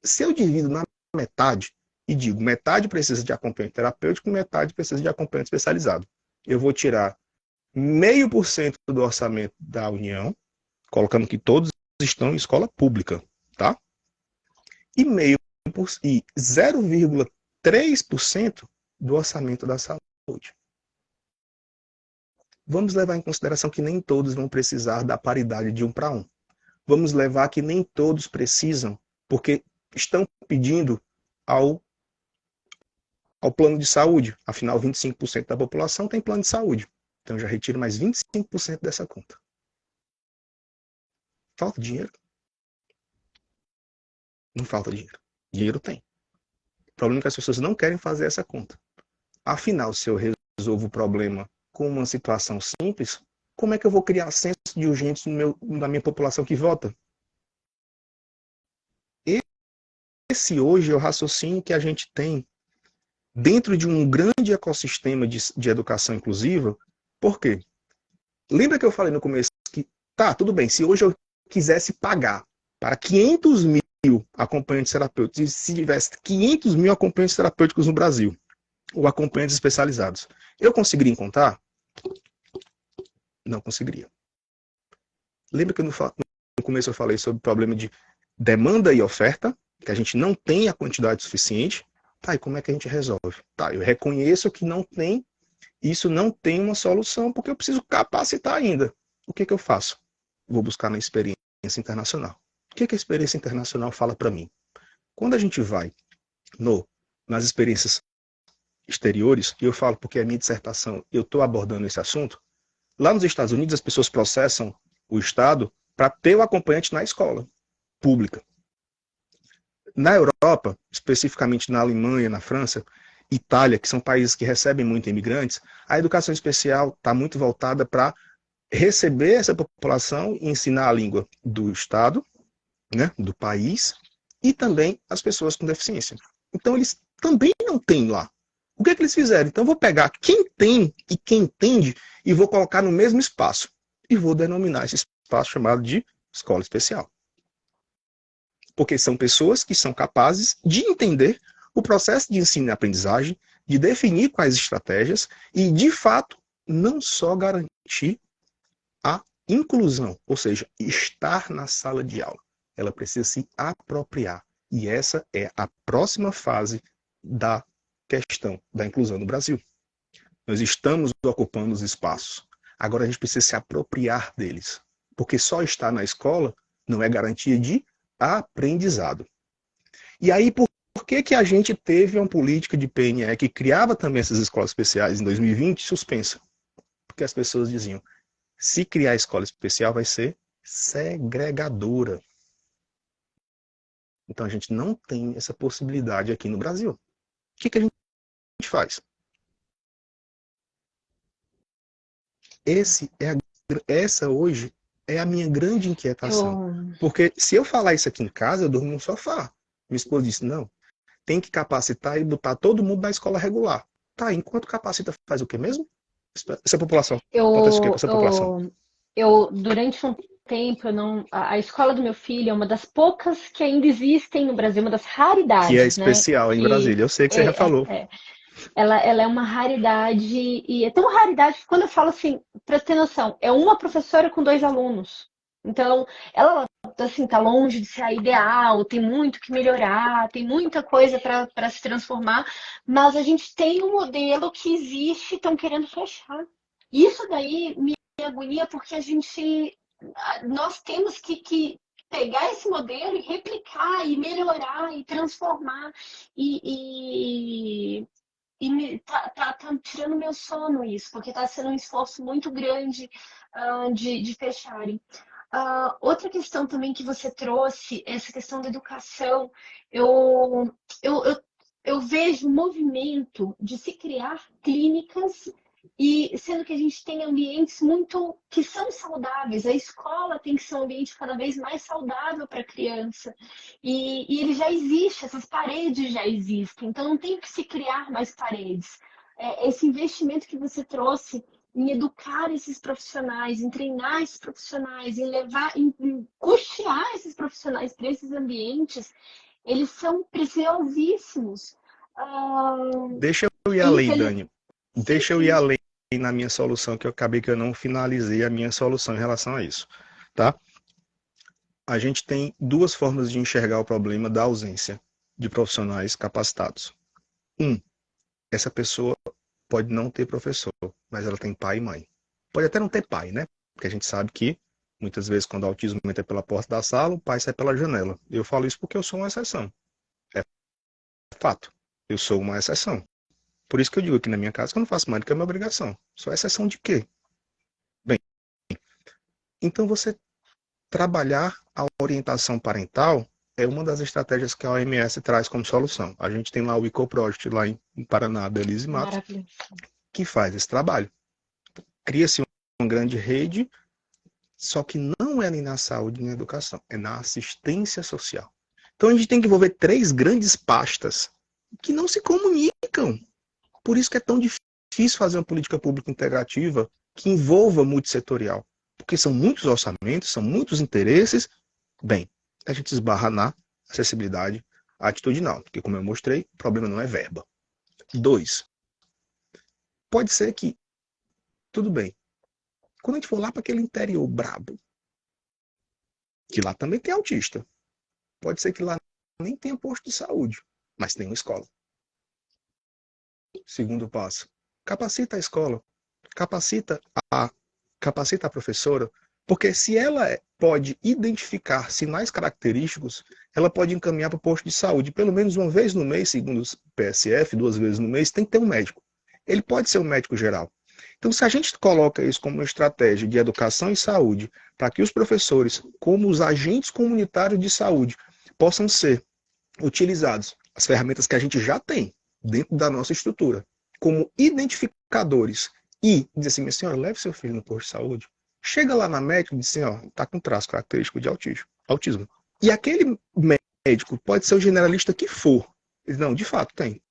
Se eu divido na metade, e digo, metade precisa de acompanhamento terapêutico, metade precisa de acompanhamento especializado. Eu vou tirar 0,5% do orçamento da União, colocando que todos estão em escola pública, tá? E 0,3% do orçamento da saúde. Vamos levar em consideração que nem todos vão precisar da paridade de 1 para 1. Vamos levar que nem todos precisam, porque estão pedindo ao plano de saúde. Afinal, 25% da população tem plano de saúde. Então, eu já retiro mais 25% dessa conta. Falta dinheiro? Não falta dinheiro. Dinheiro tem. O problema é que as pessoas não querem fazer essa conta. Afinal, se eu resolvo o problema com uma situação simples, como é que eu vou criar senso de urgência na minha população que vota? Esse hoje é o raciocínio que a gente tem dentro de um grande ecossistema de educação inclusiva. Por quê? Lembra que eu falei no começo que, tá, tudo bem, se hoje eu quisesse pagar para 500 mil acompanhantes terapêuticos, e se tivesse 500 mil acompanhantes terapêuticos no Brasil, ou acompanhantes especializados, eu conseguiria encontrar? Não conseguiria. Lembra que no começo eu falei sobre o problema de demanda e oferta, que a gente não tem a quantidade suficiente? Tá, e como é que a gente resolve? Tá, eu reconheço que não tem, isso não tem uma solução, porque eu preciso capacitar ainda. O que eu faço? Vou buscar na experiência internacional. O que a experiência internacional fala para mim? Quando a gente vai nas experiências exteriores, e eu falo porque a minha dissertação, eu estou abordando esse assunto, lá nos Estados Unidos as pessoas processam o Estado para ter o acompanhante na escola pública. Na Europa, especificamente na Alemanha, na França, Itália, que são países que recebem muito imigrantes, a educação especial está muito voltada para receber essa população e ensinar a língua do Estado, né, do país, e também as pessoas com deficiência. Então, eles também não têm lá. O que eles fizeram? Então, eu vou pegar quem tem e quem entende e vou colocar no mesmo espaço. E vou denominar esse espaço chamado de escola especial. Porque são pessoas que são capazes de entender o processo de ensino e aprendizagem, de definir quais estratégias e, de fato, não só garantir a inclusão, ou seja, estar na sala de aula. Ela precisa se apropriar. E essa é a próxima fase da questão da inclusão no Brasil. Nós estamos ocupando os espaços. Agora a gente precisa se apropriar deles. Porque só estar na escola não é garantia de aprendizado. E aí, por que a gente teve uma política de PNE que criava também essas escolas especiais em 2020 suspensa? Porque as pessoas diziam, se criar escola especial vai ser segregadora. Então a gente não tem essa possibilidade aqui no Brasil. O que a gente faz? Essa hoje é a minha grande inquietação. Porque se eu falar isso aqui em casa, eu durmo no sofá. Minha esposa disse, não, tem que capacitar e botar todo mundo na escola regular. Tá, enquanto capacita, faz o quê mesmo? Essa população. Acontece o quê com essa população? Durante um tempo, a escola do meu filho é uma das poucas que ainda existem no Brasil, uma das raridades. Que é especial, né? Em Brasília, eu sei que você já falou. Ela é uma raridade, e é tão raridade que quando eu falo assim, para ter noção, é uma professora com 2 alunos. Então, ela assim, tá longe de ser a ideal, tem muito que melhorar, tem muita coisa para se transformar, mas a gente tem um modelo que existe e estão querendo fechar. Isso daí me agonia porque nós temos que pegar esse modelo e replicar, e melhorar, e transformar, tá tirando meu sono isso, porque tá sendo um esforço muito grande de fecharem. Outra questão também que você trouxe, essa questão da educação, eu vejo um movimento de se criar clínicas, e sendo que a gente tem ambientes que são saudáveis, a escola tem que ser um ambiente cada vez mais saudável para a criança, e ele já existe, essas paredes já existem, então não tem que se criar mais paredes. Esse investimento que você trouxe em educar esses profissionais, em treinar esses profissionais, em custear esses profissionais para esses ambientes, eles são preciosíssimos. Deixa eu ir além, Dani. Deixa eu ir além na minha solução, que eu não finalizei a minha solução em relação a isso, tá? A gente tem 2 formas de enxergar o problema da ausência de profissionais capacitados. Essa pessoa pode não ter professor, mas ela tem pai e mãe. Pode até não ter pai, né? Porque a gente sabe que, muitas vezes, quando o autismo entra pela porta da sala, o pai sai pela janela. Eu falo isso porque eu sou uma exceção. É fato. Eu sou uma exceção. Por isso que eu digo aqui na minha casa que eu não faço mais do que a minha obrigação. Sou exceção de quê? Bem, então você trabalhar a orientação parental é uma das estratégias que a OMS traz como solução. A gente tem lá o EcoProject, lá em Paraná, Belize e Matos, que faz esse trabalho. Cria-se uma grande rede, só que não é nem na saúde nem na educação, é na assistência social. Então a gente tem que envolver 3 grandes pastas que não se comunicam. Por isso que é tão difícil fazer uma política pública integrativa que envolva multissetorial. porque são muitos orçamentos, são muitos interesses, bem, a gente esbarra na acessibilidade atitudinal, porque como eu mostrei, o problema não é verba. 2, pode ser que, tudo bem, quando a gente for lá para aquele interior brabo, que lá também tem autista, pode ser que lá nem tenha posto de saúde, mas tem uma escola. Segundo passo, capacita a escola, capacita a professora, porque se ela pode identificar sinais característicos, ela pode encaminhar para o posto de saúde, pelo menos uma vez no mês, segundo o PSF, 2 vezes no mês, tem que ter um médico. Ele pode ser um médico geral. Então, se a gente coloca isso como uma estratégia de educação e saúde, para que os professores, como os agentes comunitários de saúde, possam ser utilizados, as ferramentas que a gente já tem dentro da nossa estrutura, como identificadores, e dizer assim, minha senhora, leve seu filho no posto de saúde, chega lá na médica e diz assim, ó, tá com traço característico de autismo. E aquele médico pode ser o generalista que for. Ele diz, não, de fato, tem.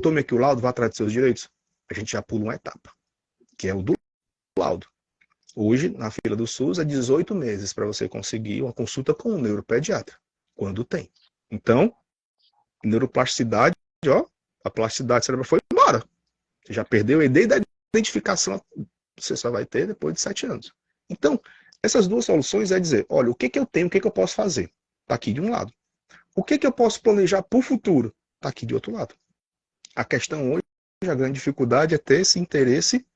Tome aqui o laudo, vá atrás dos seus direitos. A gente já pula uma etapa, que é o do laudo. Hoje, na fila do SUS, é 18 meses para você conseguir uma consulta com um neuropediatra, quando tem. Então, neuroplasticidade, ó, a plasticidade cerebral foi embora. Você já perdeu a ideia da identificação, você só vai ter depois de 7 anos. Então, essas duas soluções é dizer, olha, o que eu tenho, o que eu posso fazer? Está aqui de um lado. O que eu posso planejar para o futuro? Está aqui de outro lado. A questão hoje, a grande dificuldade é ter esse interesse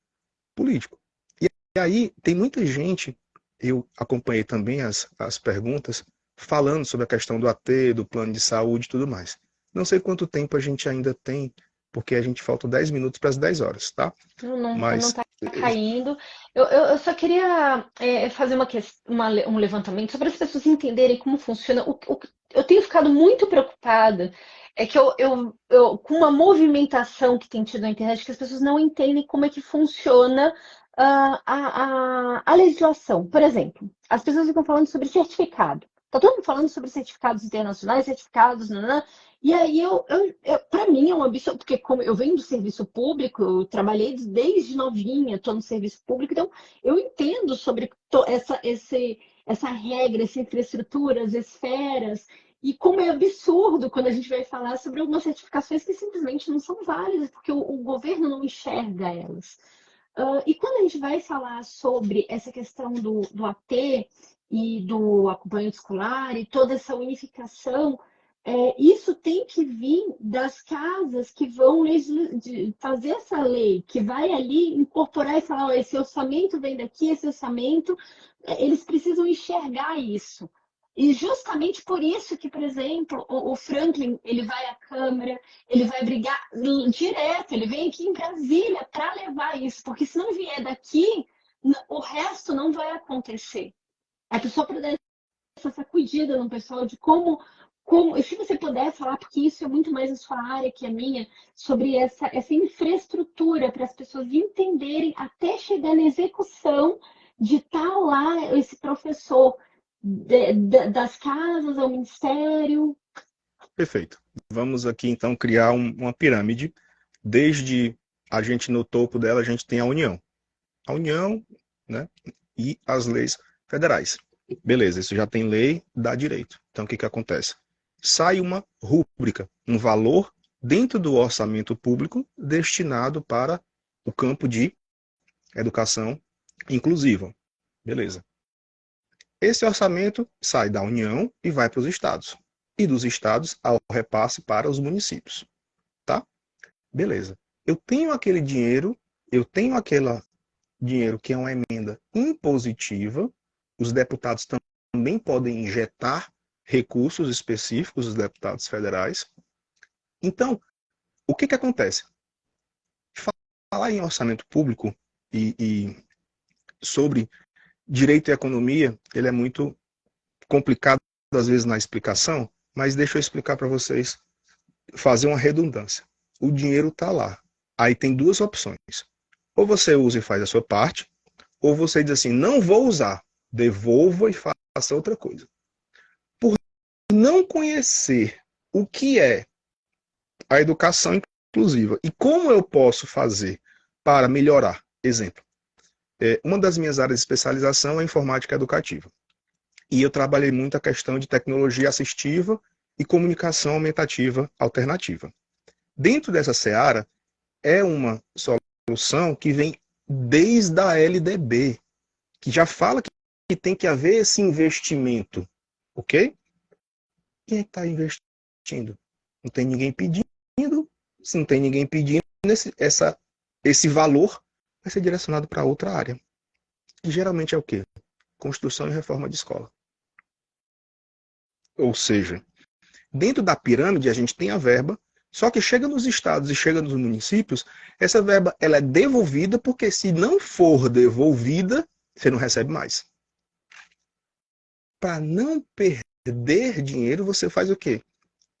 político. E aí, tem muita gente, eu acompanhei também as perguntas, falando sobre a questão do AT, do plano de saúde e tudo mais. Não sei quanto tempo a gente ainda tem, porque a gente falta 10 minutos para as 10 horas, tá? Não Mas está caindo. Eu só queria fazer um levantamento só para as pessoas entenderem como funciona. Eu tenho ficado muito preocupada é que com uma movimentação que tem tido na internet, que as pessoas não entendem como é que funciona a legislação. Por exemplo, as pessoas ficam falando sobre certificado. Está todo mundo falando sobre certificados internacionais, certificados, nanã. E aí, para mim, é um absurdo, porque como eu venho do serviço público, eu trabalhei desde novinha, estou no serviço público, então eu entendo sobre essa regra, essa infraestrutura, as esferas, e como é absurdo quando a gente vai falar sobre algumas certificações que simplesmente não são válidas, porque o governo não enxerga elas. E quando a gente vai falar sobre essa questão do AT e do acompanhamento escolar e toda essa unificação, isso tem que vir das casas que vão fazer essa lei, que vai ali incorporar e falar, ó, esse orçamento vem daqui, esse orçamento, eles precisam enxergar isso. E justamente por isso que, por exemplo, o Franklin, ele vai à Câmara, ele vai brigar direto, ele vem aqui em Brasília para levar isso, porque se não vier daqui, o resto não vai acontecer. A pessoa para dar essa sacudida no pessoal de como, e se você puder falar, porque isso é muito mais a sua área que a minha, sobre essa infraestrutura para as pessoas entenderem até chegar na execução de estar lá esse professor das casas ao ministério. Perfeito. Vamos aqui então criar uma pirâmide. Desde a gente no topo dela, a gente tem a União. A União, né, e as leis federais. Beleza, isso já tem lei, dá direito. Então o que acontece? Sai uma rúbrica, um valor dentro do orçamento público destinado para o campo de educação inclusiva. Beleza. Esse orçamento sai da União e vai para os estados. E dos estados ao repasse para os municípios. Tá? Beleza. Eu tenho aquele dinheiro, dinheiro que é uma emenda impositiva. Os deputados também podem injetar recursos específicos, os deputados federais. Então, o que acontece? Falar em orçamento público e sobre direito e economia, ele é muito complicado, às vezes, na explicação, mas deixa eu explicar para vocês, fazer uma redundância. O dinheiro está lá. Aí tem duas opções. Ou você usa e faz a sua parte, ou você diz assim, não vou usar, devolva e faça outra coisa. Por não conhecer o que é a educação inclusiva e como eu posso fazer para melhorar. Exemplo, Uma das minhas áreas de especialização é informática educativa. E eu trabalhei muito a questão de tecnologia assistiva e comunicação aumentativa alternativa. Dentro dessa seara, é uma solução que vem desde a LDB, que já fala que tem que haver esse investimento, ok? Quem é que está investindo? Não tem ninguém pedindo. Se não tem ninguém pedindo, esse valor vai ser direcionado para outra área. E geralmente é o quê? Construção e reforma de escola. Ou seja, dentro da pirâmide a gente tem a verba, só que chega nos estados e chega nos municípios, essa verba ela é devolvida, porque se não for devolvida, você não recebe mais. Para não perder dinheiro, você faz o quê?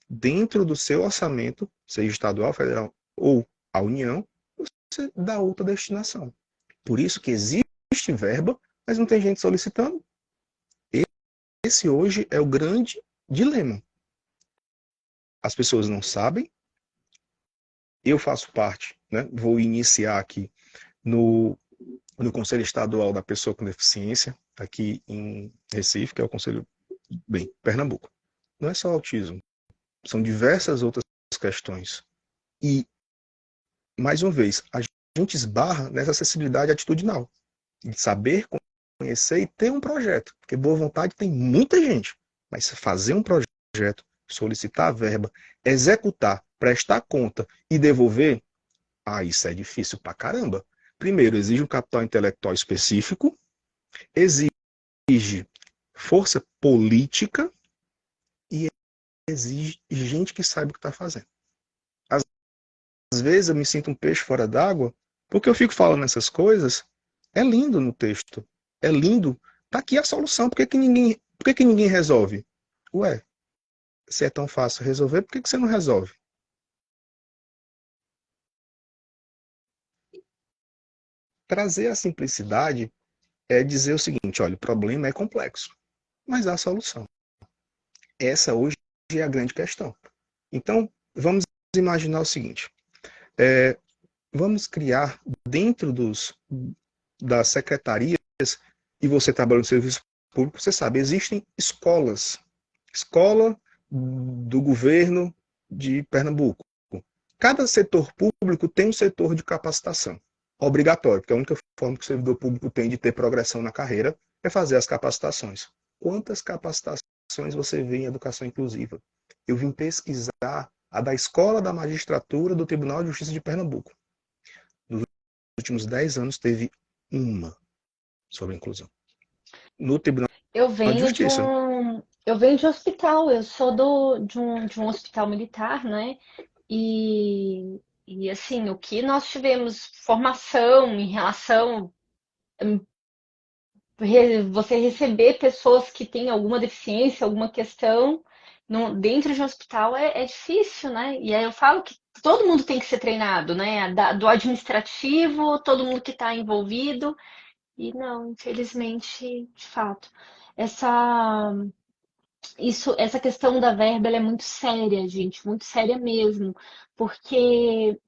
Dentro do seu orçamento, seja estadual, federal ou a União, você dá outra destinação. Por isso que existe verba, mas não tem gente solicitando. Esse hoje é o grande dilema. As pessoas não sabem. Eu faço parte, né? Vou iniciar aqui no Conselho Estadual da Pessoa com Deficiência, aqui em Recife, que é o Conselho, Pernambuco. Não é só autismo, são diversas outras questões. E, mais uma vez, a gente esbarra nessa acessibilidade atitudinal, de saber, conhecer e ter um projeto. Porque boa vontade tem muita gente, mas fazer um projeto, solicitar a verba, executar, prestar conta e devolver, isso é difícil pra caramba. Primeiro, exige um capital intelectual específico, exige força política e exige gente que saiba o que está fazendo. Às vezes eu me sinto um peixe fora d'água, porque eu fico falando essas coisas, é lindo no texto, é lindo, tá aqui a solução, por que ninguém resolve? Ué, se é tão fácil resolver, por que você não resolve? Trazer a simplicidade é dizer o seguinte, olha, o problema é complexo, mas há solução. Essa hoje é a grande questão. Então, vamos imaginar o seguinte, vamos criar dentro das secretarias, e você trabalha no serviço público, você sabe, existem escolas, escola do governo de Pernambuco. Cada setor público tem um setor de capacitação, obrigatório, porque a única forma que o servidor público tem de ter progressão na carreira é fazer as capacitações. Quantas capacitações você vê em educação inclusiva? Eu vim pesquisar a da Escola da Magistratura do Tribunal de Justiça de Pernambuco. Nos últimos 10 anos teve uma sobre inclusão. No Tribunal de Justiça. Eu venho de hospital, eu sou de um hospital militar, né? E assim, o que nós tivemos formação em relação você receber pessoas que têm alguma deficiência, alguma questão dentro de um hospital é difícil, né? E aí eu falo que todo mundo tem que ser treinado, né? Do administrativo, todo mundo que está envolvido. E não, infelizmente, de fato, essa questão da verba ela é muito séria, gente, muito séria mesmo, porque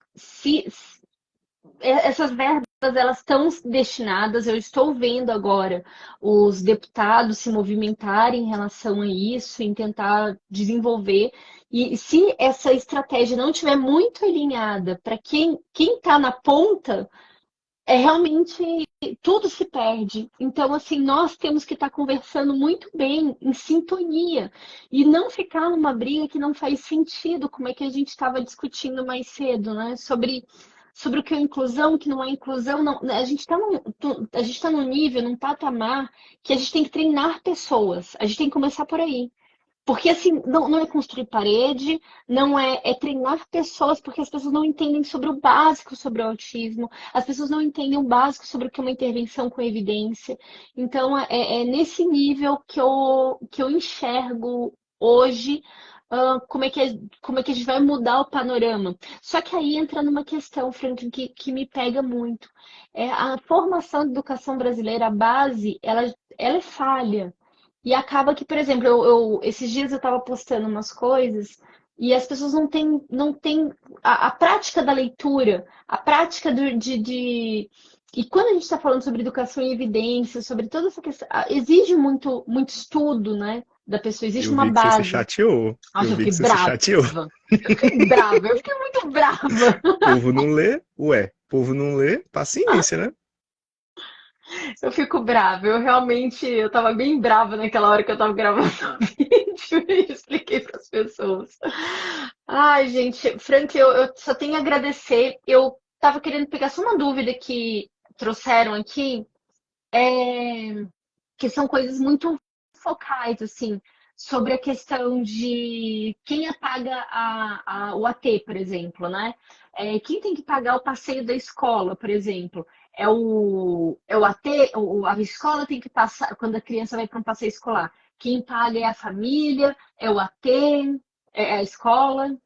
essas verbas elas estão destinadas, eu estou vendo agora os deputados se movimentarem em relação a isso, em tentar desenvolver. E se essa estratégia não estiver muito alinhada para quem está na ponta, realmente tudo se perde. Então, assim, nós temos que estar conversando muito bem, em sintonia, e não ficar numa briga que não faz sentido, como é que a gente estava discutindo mais cedo, né? Sobre o que é inclusão, o que não é inclusão. Não, a gente está num nível, num patamar, que a gente tem que treinar pessoas. A gente tem que começar por aí. Porque, assim, não é construir parede, não é treinar pessoas, porque as pessoas não entendem sobre o básico sobre o autismo, as pessoas não entendem o básico sobre o que é uma intervenção com evidência. Então, é nesse nível que eu enxergo hoje como é que a gente vai mudar o panorama. Só que aí entra numa questão, Franklin, que me pega muito. A formação da educação brasileira, a base, ela é falha. E acaba que, por exemplo, esses dias eu estava postando umas coisas e as pessoas não têm a prática da leitura, a prática E quando a gente está falando sobre educação em evidência, sobre toda essa questão, exige muito, muito estudo, né, da pessoa, existe Eu uma vi que você se base. chateou. Nossa, Eu eu vi fiquei que você se brava. chateou. Eu fiquei brava, eu fiquei muito brava. O povo não lê, ué. O povo não lê, paciência, né? Eu fico brava. Eu tava bem brava naquela hora que eu tava gravando o vídeo e expliquei para as pessoas. Ai, gente, Frank, eu só tenho a agradecer. Eu tava querendo pegar só uma dúvida que trouxeram aqui, é, que são coisas muito focais, assim, sobre a questão de quem apaga o AT, por exemplo, né? Quem tem que pagar o passeio da escola, por exemplo? É o AT, a escola tem que passar, quando a criança vai para um passeio escolar. Quem paga é a família, é o AT, é a escola.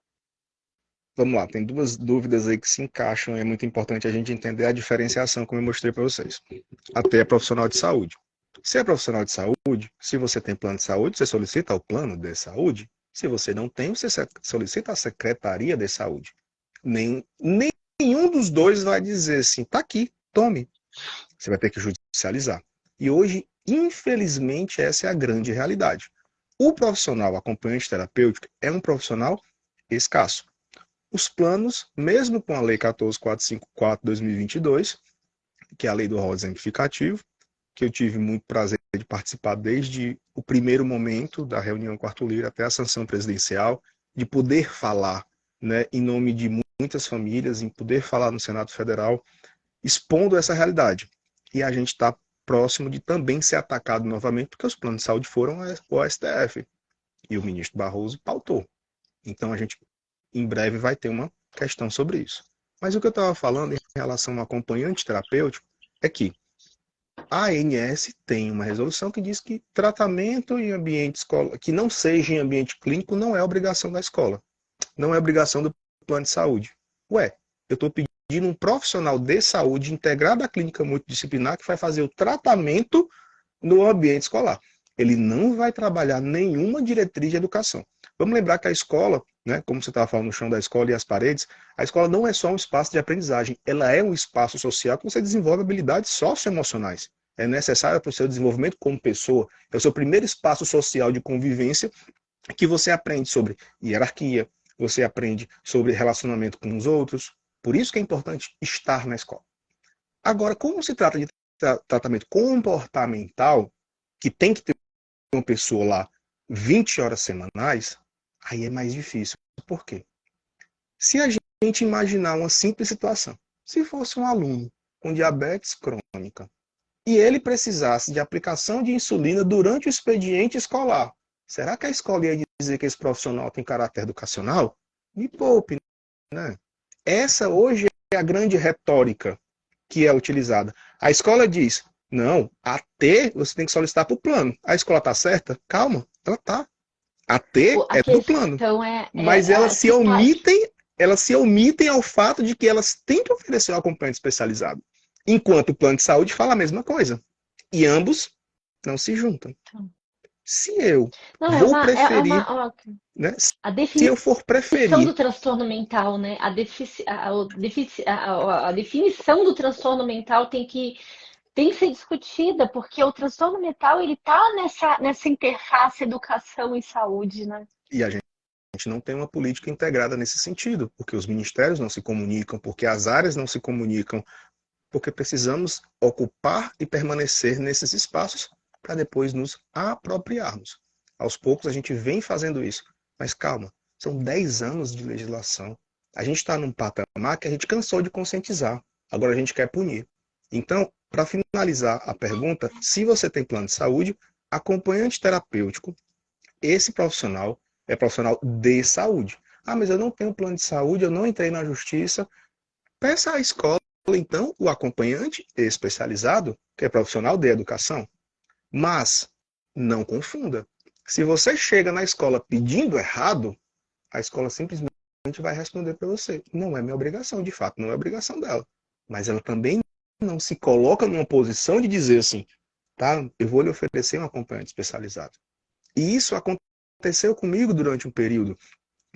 Vamos lá, tem duas dúvidas aí que se encaixam e é muito importante a gente entender a diferenciação, como eu mostrei para vocês. Até é profissional de saúde. Se é profissional de saúde, se você tem plano de saúde, você solicita o plano de saúde. Se você não tem, você solicita a Secretaria de Saúde. Nenhum dos dois vai dizer assim, tá aqui, tome. Você vai ter que judicializar. E hoje, infelizmente, essa é a grande realidade. O profissional acompanhante terapêutico é um profissional escasso. Os planos, mesmo com a Lei 14.454/2022, que é a lei do rol exemplificativo, que eu tive muito prazer de participar desde o primeiro momento da reunião com Arthur Lira até a sanção presidencial, de poder falar, né, em nome de muitas famílias, em poder falar no Senado Federal, expondo essa realidade. E a gente está próximo de também ser atacado novamente, porque os planos de saúde foram ao STF. E o ministro Barroso pautou. Então a gente, em breve, vai ter uma questão sobre isso. Mas o que eu estava falando em relação ao acompanhante terapêutico é que a ANS tem uma resolução que diz que tratamento em ambiente escola, que não seja em ambiente clínico, não é obrigação da escola. Não é obrigação do plano de saúde. Ué, eu estou pedindo um profissional de saúde integrado à clínica multidisciplinar que vai fazer o tratamento no ambiente escolar. Ele não vai trabalhar nenhuma diretriz de educação. Vamos lembrar que a escola, né, como você estava falando, no chão da escola e as paredes, a escola não é só um espaço de aprendizagem, ela é um espaço social que você desenvolve habilidades socioemocionais. É necessário para o seu desenvolvimento como pessoa. É o seu primeiro espaço social de convivência que você aprende sobre hierarquia, você aprende sobre relacionamento com os outros. Por isso que é importante estar na escola. Agora, como se trata de tratamento comportamental, que tem que ter uma pessoa lá 20 horas semanais, aí é mais difícil. Por quê? Se a gente imaginar uma simples situação, se fosse um aluno com diabetes crônica e ele precisasse de aplicação de insulina durante o expediente escolar, será que a escola ia dizer que esse profissional tem caráter educacional? Me poupe, né? Essa hoje é a grande retórica que é utilizada. A escola diz, não, AT você tem que solicitar para o plano. A escola está certa? Calma, ela está. AT A é do plano. questão Mas elas se omitem ao fato de que elas têm que oferecer um acompanhamento especializado. Enquanto o plano de saúde fala a mesma coisa. E ambos não se juntam. Se eu Não, vou preferir, né? a Se eu for definição preferir, do transtorno mental, né? A definição do transtorno mental tem que ser discutida, porque o transtorno mental ele tá nessa interface educação e saúde, né? e a gente não tem uma política integrada nesse sentido, porque os ministérios não se comunicam, porque as áreas não se comunicam, porque precisamos ocupar e permanecer nesses espaços para depois nos apropriarmos. Aos poucos a gente vem fazendo isso, mas calma, são 10 anos de legislação. A gente está num patamar que a gente cansou de conscientizar, agora a gente quer punir. Então, para finalizar a pergunta, se você tem plano de saúde, acompanhante terapêutico, esse profissional é profissional de saúde. Ah, mas eu não tenho plano de saúde, eu não entrei na justiça. Peça à escola, então, o acompanhante especializado, que é profissional de educação. Mas não confunda. Se você chega na escola pedindo errado, a escola simplesmente vai responder para você. Não é minha obrigação, de fato, não é obrigação dela. Mas ela também não se coloca numa posição de dizer assim, tá, eu vou lhe oferecer um acompanhante especializado. E isso aconteceu comigo durante um período,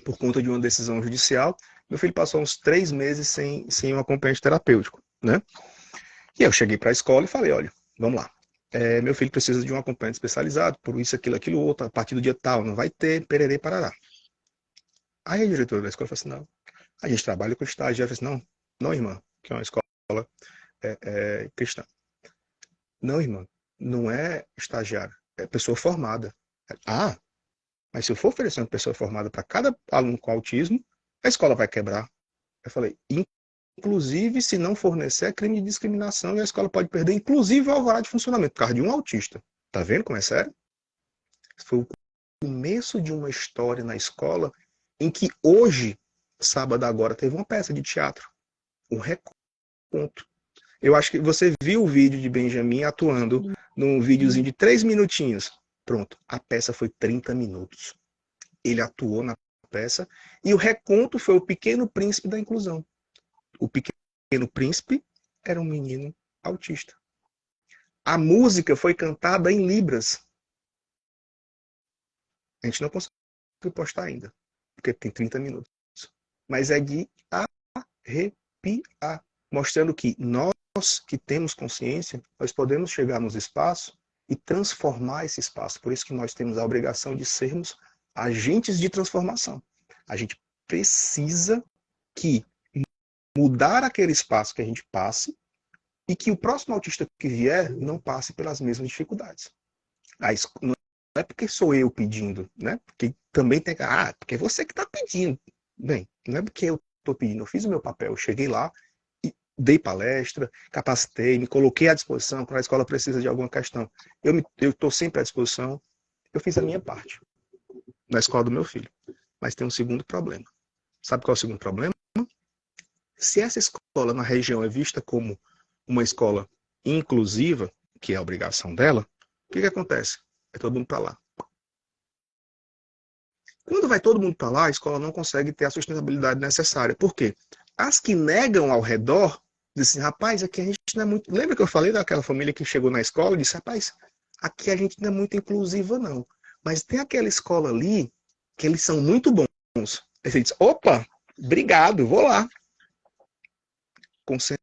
por conta de uma decisão judicial. Meu filho passou uns 3 meses sem um acompanhante terapêutico, né? E eu cheguei para a escola e falei, olha, vamos lá. Meu filho precisa de um acompanhante especializado, por isso, aquilo, outro, a partir do dia tal, não vai ter, pererê, parará. Aí a diretora da escola falou assim, não, a gente trabalha com estágio. Eu falei assim, não, não, irmã, que é uma escola cristã. Não, irmã, não é estagiário, é pessoa formada. Ah, mas se eu for oferecer uma pessoa formada para cada aluno com autismo, a escola vai quebrar. Eu falei, inclusive, se não fornecer, é crime de discriminação e a escola pode perder, inclusive, o alvará de funcionamento, por causa de um autista. Tá vendo como é sério? Foi o começo de uma história na escola em que hoje, sábado agora, teve uma peça de teatro, um reconto. Eu acho que você viu o vídeo de Benjamin atuando num videozinho de 3 minutinhos. Pronto, a peça foi 30 minutos. Ele atuou na peça e o reconto foi o Pequeno Príncipe da Inclusão. O Pequeno Príncipe era um menino autista. A música foi cantada em Libras. A gente não conseguiu postar ainda, porque tem 30 minutos. Mas é de arrepiar, mostrando que nós que temos consciência, nós podemos chegar nos espaços e transformar esse espaço. Por isso que nós temos a obrigação de sermos agentes de transformação. A gente precisa mudar aquele espaço que a gente passe e que o próximo autista que vier não passe pelas mesmas dificuldades. Não é porque sou eu pedindo, né? Porque também tem que... porque é você que está pedindo. Bem, não é porque eu estou pedindo, eu fiz o meu papel, eu cheguei lá, dei palestra, capacitei, me coloquei à disposição quando a escola precisa de alguma questão. Eu estou sempre à disposição, eu fiz a minha parte na escola do meu filho. Mas tem um segundo problema. Sabe qual é o segundo problema? Se essa escola na região é vista como uma escola inclusiva, que é a obrigação dela, o que acontece? É todo mundo para lá. Quando vai todo mundo para lá, a escola não consegue ter a sustentabilidade necessária. Por quê? As que negam ao redor, dizem assim, rapaz, aqui a gente não é muito... Lembra que eu falei daquela família que chegou na escola e disse, rapaz, aqui a gente não é muito inclusiva, não. Mas tem aquela escola ali que eles são muito bons. Aí você diz, opa, obrigado, vou lá. Concentra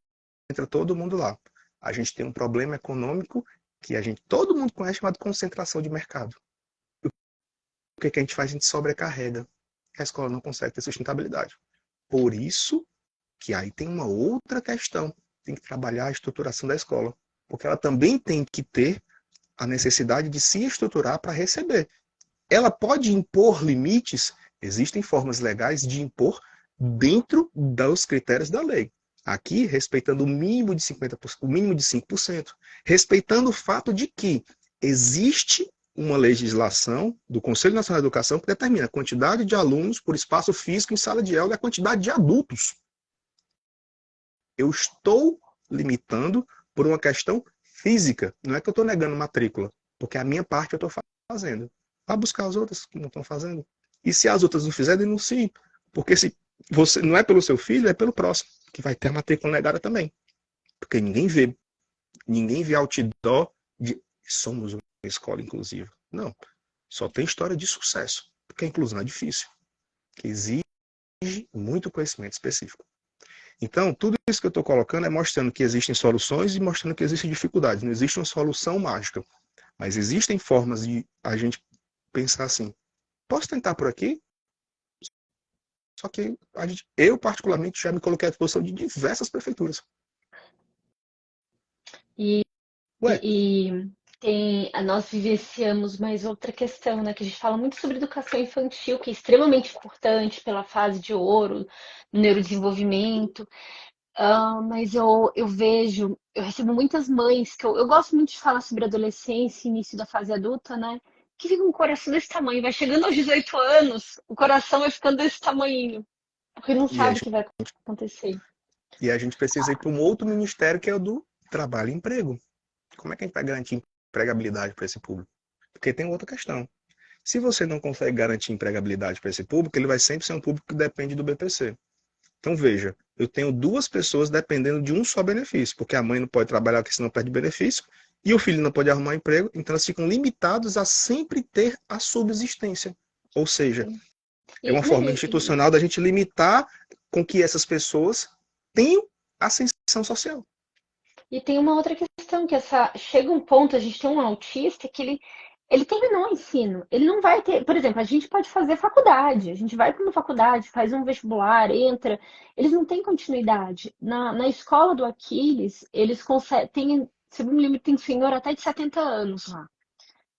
todo mundo lá. A gente tem um problema econômico que todo mundo conhece, chamado concentração de mercado. O que a gente faz? A gente sobrecarrega. A escola não consegue ter sustentabilidade. Por isso que aí tem uma outra questão. Tem que trabalhar a estruturação da escola. Porque ela também tem que ter a necessidade de se estruturar para receber. Ela pode impor limites, existem formas legais de impor dentro dos critérios da lei. Aqui, respeitando o mínimo de 50%, o mínimo de 5%, respeitando o fato de que existe uma legislação do Conselho Nacional de Educação que determina a quantidade de alunos por espaço físico em sala de aula e a quantidade de adultos. Eu estou limitando por uma questão física. Não é que eu estou negando matrícula, porque a minha parte eu estou fazendo. Vá buscar as outras que não estão fazendo. E se as outras não fizerem, denuncie. Porque se você não é pelo seu filho, é pelo próximo, que vai ter a matrícula negada também. Porque ninguém vê outdoor de somos uma escola inclusiva. Não. Só tem história de sucesso. Porque a inclusão é difícil. Que exige muito conhecimento específico. Então, tudo isso que eu estou colocando é mostrando que existem soluções e mostrando que existem dificuldades. Não existe uma solução mágica. Mas existem formas de a gente pensar assim, posso tentar por aqui? Só que eu, particularmente, já me coloquei à disposição de diversas prefeituras. Nós vivenciamos mais outra questão, né? Que a gente fala muito sobre educação infantil, que é extremamente importante pela fase de ouro, no neurodesenvolvimento. Mas eu recebo muitas mães, que eu gosto muito de falar sobre adolescência, início da fase adulta, né? Que fica com o coração desse tamanho, vai chegando aos 18 anos, o coração vai ficando desse tamanho, porque não sabe o que vai acontecer. E a gente precisa ir para um outro ministério, que é o do trabalho e emprego. Como é que a gente vai garantir empregabilidade para esse público? Porque tem outra questão. Se você não consegue garantir empregabilidade para esse público, ele vai sempre ser um público que depende do BPC. Então, veja, eu tenho 2 pessoas dependendo de um só benefício, porque a mãe não pode trabalhar porque senão perde benefício, e o filho não pode arrumar emprego, então eles ficam limitados a sempre ter a subsistência. Ou seja, é uma forma institucional da gente limitar com que essas pessoas tenham ascensão social. E tem uma outra questão, que chega um ponto, a gente tem um autista que ele terminou o ensino. Ele não vai ter, por exemplo, a gente pode fazer faculdade, a gente vai para uma faculdade, faz um vestibular, entra, eles não têm continuidade. Na escola do Aquiles, eles conseguem, se não me lembro, tem senhor até de 70 anos lá.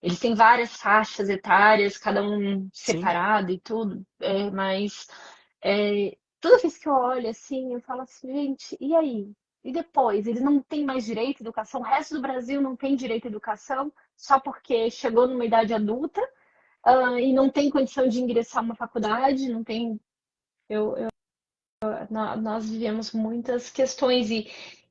Eles têm várias faixas etárias, cada um Sim, separado e tudo, mas toda vez que eu olho assim, eu falo assim, gente, e aí? E depois? Eles não têm mais direito à educação? O resto do Brasil não tem direito à educação só porque chegou numa idade adulta, e não tem condição de ingressar numa faculdade, não tem. Nós vivemos muitas questões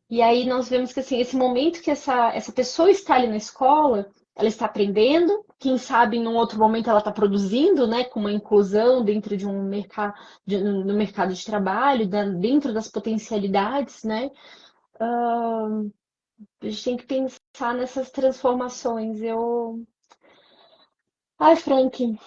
e aí nós vemos que assim, esse momento que essa pessoa está ali na escola, ela está aprendendo, quem sabe num outro momento ela está produzindo, né, com uma inclusão dentro de um mercado, no mercado de trabalho, dentro das potencialidades, né? A gente tem que pensar nessas transformações. Ai, Frank,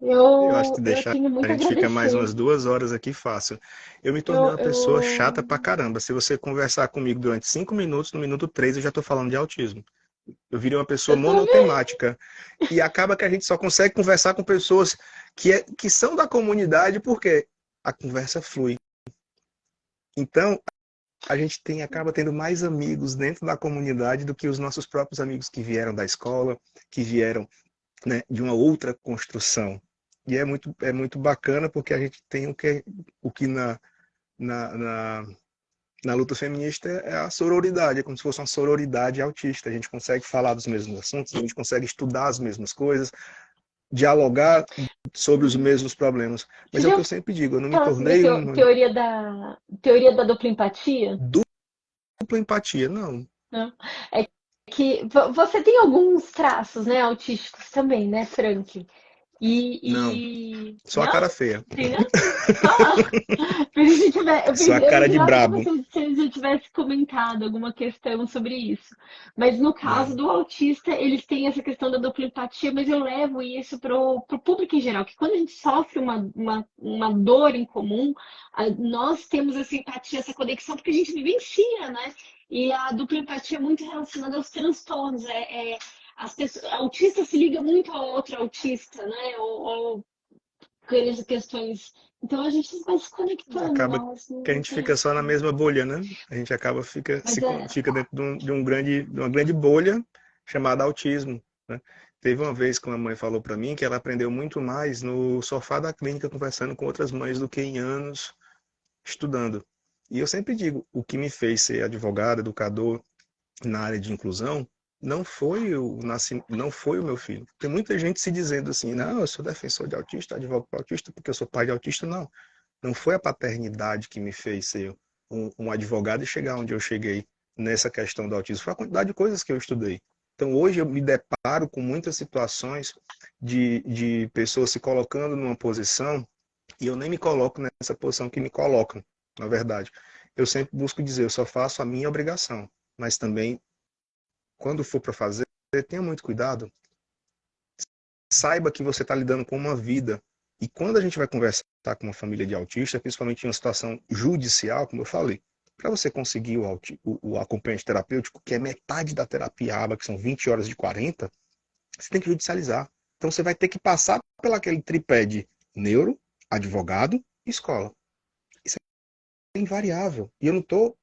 eu acho que eu deixar tenho a muito a gente fica mais agradecer. umas 2 horas aqui fácil. Eu me tornei Eu, uma pessoa chata eu, pra caramba. Se você conversar comigo durante 5 minutos, no minuto 3 eu já tô falando de autismo. Eu virei uma pessoa eu também. monotemática. E acaba que a gente só consegue conversar com pessoas que são da comunidade porque a conversa flui. Então, a gente acaba tendo mais amigos dentro da comunidade do que os nossos próprios amigos que vieram da escola, que vieram, né, de uma outra construção. E é muito bacana porque a gente tem o que na, na, na luta feminista é a sororidade, é como se fosse uma sororidade autista. A gente consegue falar dos mesmos assuntos, a gente consegue estudar as mesmas coisas, dialogar sobre os mesmos problemas. Você Mas é o já que eu ouviu sempre digo, eu não me falar sobre a tornei uma teoria da dupla empatia? dupla empatia, não. Não. É que você tem alguns traços, né, autísticos também, né, Frank? Não, só a Não? cara feia. Tem não? Ah, Só a eu cara de jurava que brabo. você já tivesse comentado alguma questão sobre isso. Mas no caso Não. do autista, eles têm essa questão da dupla empatia, mas eu levo isso pro público em geral, que quando a gente sofre uma dor em comum, nós temos essa empatia, essa conexão, porque a gente vivencia, né? E a dupla empatia é muito relacionada aos transtornos. As pessoas, autista se liga muito a outro autista, né? Ou questões. Então a gente vai se conectando, Acaba nós que a nos gente fica só na conectamos. mesma bolha, né? A gente acaba Mas fica dentro de uma grande bolha chamada autismo, né? Teve uma vez que uma mãe falou para mim que ela aprendeu muito mais no sofá da clínica conversando com outras mães do que em anos estudando. E eu sempre digo, o que me fez ser advogado, educador na área de inclusão, não foi o meu filho. Tem muita gente se dizendo assim, não, eu sou defensor de autista, advogo para autista porque eu sou pai de autista, não. Não foi a paternidade que me fez ser um advogado e chegar onde eu cheguei nessa questão do autismo. Foi a quantidade de coisas que eu estudei. Então, hoje eu me deparo com muitas situações de pessoas se colocando numa posição e eu nem me coloco nessa posição que me colocam, na verdade. Eu sempre busco dizer, eu só faço a minha obrigação, mas também, quando for para fazer, tenha muito cuidado, saiba que você está lidando com uma vida. E quando a gente vai conversar com uma família de autistas, principalmente em uma situação judicial, como eu falei, para você conseguir o acompanhamento terapêutico, que é metade da terapia ABA, que são 20 horas de 40, você tem que judicializar. Então você vai ter que passar pelaquele tripé de neuro, advogado e escola. Isso é invariável. E eu não tô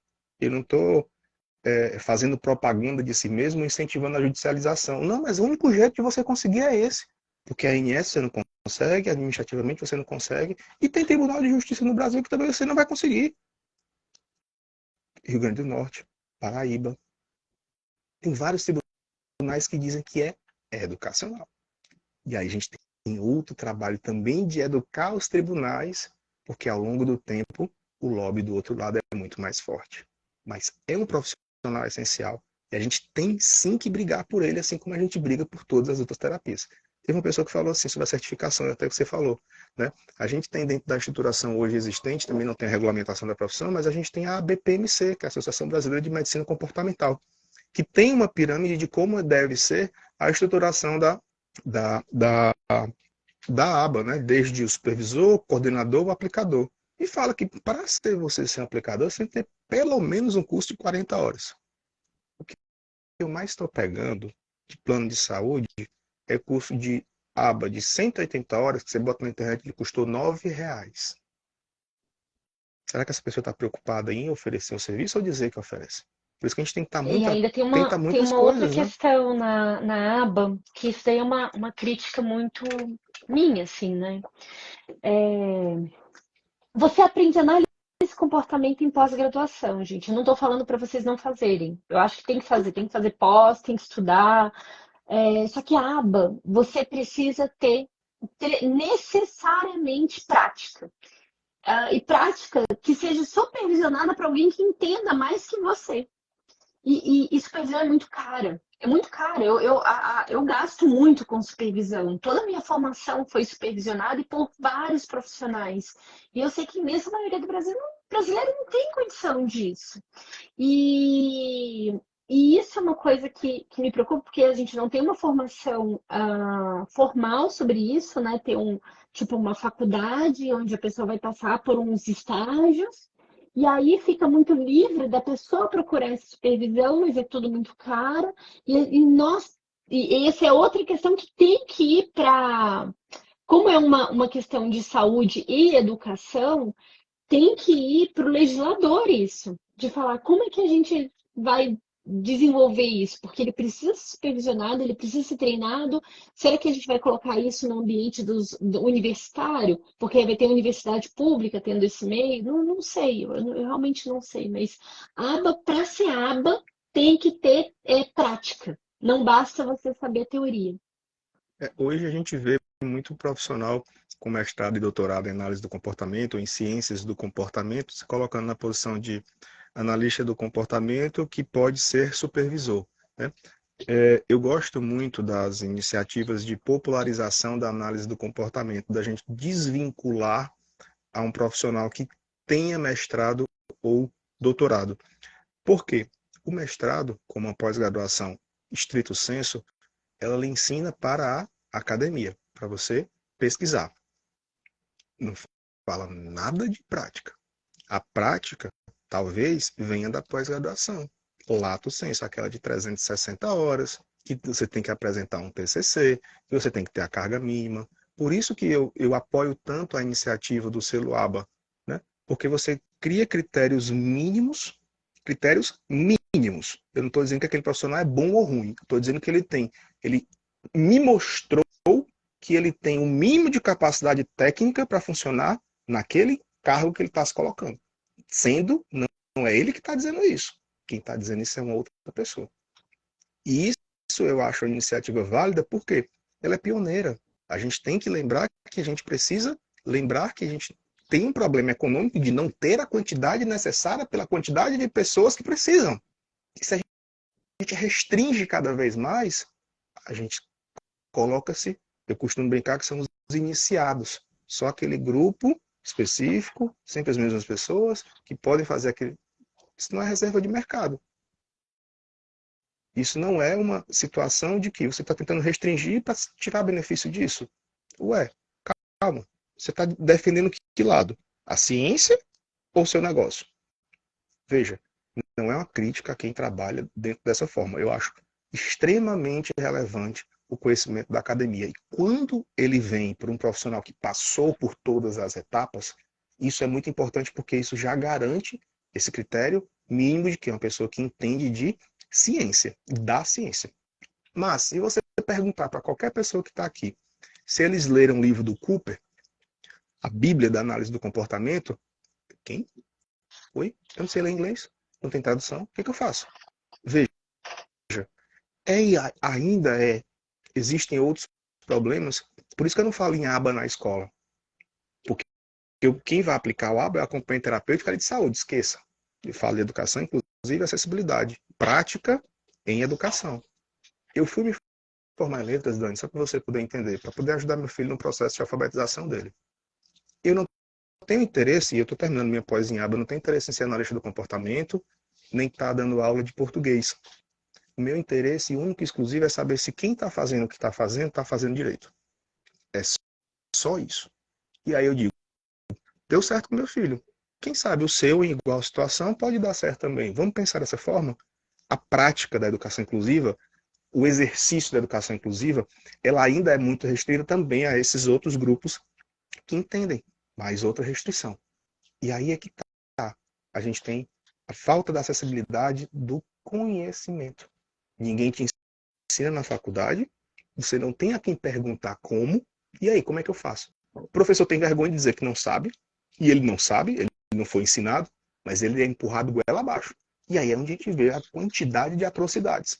fazendo propaganda de si mesmo, incentivando a judicialização. Não, mas o único jeito de você conseguir é esse. Porque a ANS você não consegue, administrativamente você não consegue, e tem Tribunal de Justiça no Brasil que também você não vai conseguir. Rio Grande do Norte, Paraíba. Tem vários tribunais que dizem que é educacional. E aí a gente tem outro trabalho também de educar os tribunais, porque ao longo do tempo o lobby do outro lado é muito mais forte. Mas é um profissional essencial. E a gente tem sim que brigar por ele, assim como a gente briga por todas as outras terapias. Teve uma pessoa que falou assim sobre a certificação, até que você falou, né? A gente tem dentro da estruturação hoje existente, também não tem a regulamentação da profissão, mas a gente tem a BPMC, que é a Associação Brasileira de Medicina Comportamental, que tem uma pirâmide de como deve ser a estruturação da, da, da aba, né? Desde o supervisor, coordenador, o aplicador. E fala que para você ser um aplicador, você tem que ter pelo menos um curso de 40 horas. eu mais estou pegando de plano de saúde é curso de aba de 180 horas que você bota na internet e custou R$ 9. Será que essa pessoa está preocupada em oferecer o serviço ou dizer que oferece? Por isso que a gente tem que estar E muito ainda atento a tem muitas uma outra coisas, né? questão na aba, que isso daí é uma crítica muito minha, assim, né? Você aprende análise de comportamento em pós-graduação, gente. Eu não estou falando para vocês não fazerem. Eu acho que tem que fazer pós, tem que estudar. Só que a aba, você precisa ter necessariamente prática. E prática que seja supervisionada por alguém que entenda mais que você. E supervisão é muito cara. É muito caro. Eu gasto muito com supervisão. Toda a minha formação foi supervisionada e por vários profissionais. E eu sei que mesmo a maioria do brasileiro não tem condição disso. E, e isso é uma coisa que me preocupa, porque a gente não tem uma formação formal sobre isso, né? Tem tipo uma faculdade onde a pessoa vai passar por uns estágios, e aí fica muito livre da pessoa procurar essa supervisão, mas é tudo muito caro. E essa é outra questão que tem que ir para. Como é uma questão de saúde e educação, tem que ir para o legislador isso, de falar como é que a gente vai desenvolver isso, porque ele precisa ser supervisionado, ele precisa ser treinado. Será que a gente vai colocar isso no ambiente do universitário? Porque vai ter universidade pública tendo esse meio? Não, não sei, eu realmente não sei, mas aba, para ser aba, tem que ter prática. Não basta você saber a teoria. Hoje a gente vê muito profissional com mestrado e doutorado em análise do comportamento, ou em ciências do comportamento, se colocando na posição de analista do comportamento que pode ser supervisor, né? Eu gosto muito das iniciativas de popularização da análise do comportamento, da gente desvincular a um profissional que tenha mestrado ou doutorado. Por quê? O mestrado, como uma pós-graduação estrito sensu, ela lhe ensina para a academia, para você pesquisar. Não fala nada de prática. A prática, talvez, venha da pós-graduação. Lato sensu, aquela de 360 horas, que você tem que apresentar um TCC, que você tem que ter a carga mínima. Por isso que eu apoio tanto a iniciativa do selo ABA, né? Porque você cria critérios mínimos. Eu não estou dizendo que aquele profissional é bom ou ruim, estou dizendo que ele me mostrou que ele tem o mínimo de capacidade técnica para funcionar naquele cargo que ele está se colocando. Sendo, não é ele que está dizendo isso. Quem está dizendo isso é uma outra pessoa. E isso eu acho a iniciativa válida porque ela é pioneira. A gente tem que lembrar que a gente precisa lembrar que a gente tem um problema econômico de não ter a quantidade necessária pela quantidade de pessoas que precisam. E se a gente restringe cada vez mais, a gente coloca-se, eu costumo brincar que são os iniciados. Só aquele grupo específico, sempre as mesmas pessoas, que podem fazer aquele. Isso não é reserva de mercado. Isso não é uma situação de que você está tentando restringir para tirar benefício disso. Ué, calma. Você está defendendo que lado? A ciência ou o seu negócio? Veja, não é uma crítica a quem trabalha dentro dessa forma. Eu acho extremamente relevante o conhecimento da academia. E quando ele vem para um profissional que passou por todas as etapas, isso é muito importante porque isso já garante esse critério mínimo de que é uma pessoa que entende de ciência, da ciência. Mas, se você perguntar para qualquer pessoa que está aqui, se eles leram o livro do Cooper, a Bíblia da Análise do Comportamento, quem? Oi? Eu não sei ler inglês, não tem tradução, o que eu faço? Veja, existem outros problemas, por isso que eu não falo em aba na escola, porque quem vai aplicar o aba é a acompanhamento terapêutico de saúde, esqueça. Eu falo de educação, inclusive acessibilidade, prática em educação. Eu fui me formar em letras, Dani, só para você poder entender, para poder ajudar meu filho no processo de alfabetização dele. Eu não tenho interesse, e eu estou terminando minha pós em aba, eu não tenho interesse em ser analista do comportamento, nem estar dando aula de português. O meu interesse único e exclusivo é saber se quem está fazendo o que está fazendo direito. É só isso. E aí eu digo, deu certo com meu filho. Quem sabe o seu, em igual situação, pode dar certo também. Vamos pensar dessa forma? a prática da educação inclusiva, o exercício da educação inclusiva, ela ainda é muito restrita também a esses outros grupos que entendem mais outra restrição. E aí é que tá. A gente tem a falta da acessibilidade do conhecimento. Ninguém te ensina na faculdade, você não tem a quem perguntar como, e aí, como é que eu faço? O professor tem vergonha de dizer que não sabe, e ele não sabe, ele não foi ensinado, mas ele é empurrado goela abaixo. E aí é onde a gente vê a quantidade de atrocidades.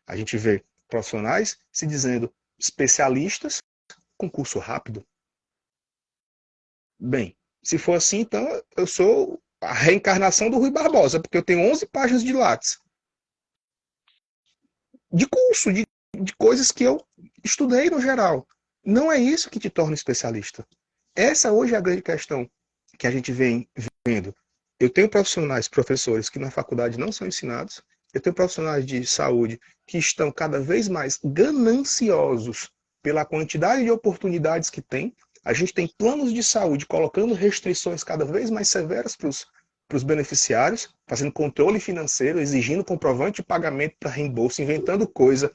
A gente vê profissionais se dizendo especialistas com curso rápido. Bem, se for assim, então eu sou a reencarnação do Rui Barbosa, porque eu tenho 11 páginas de Lattes. De curso, de coisas que eu estudei no geral. Não é isso que te torna especialista. Essa hoje é a grande questão que a gente vem vendo. Eu tenho profissionais, professores, que na faculdade não são ensinados. Eu tenho profissionais de saúde que estão cada vez mais gananciosos pela quantidade de oportunidades que tem. A gente tem planos de saúde colocando restrições cada vez mais severas para os beneficiários, fazendo controle financeiro, exigindo comprovante de pagamento para reembolso, inventando coisa.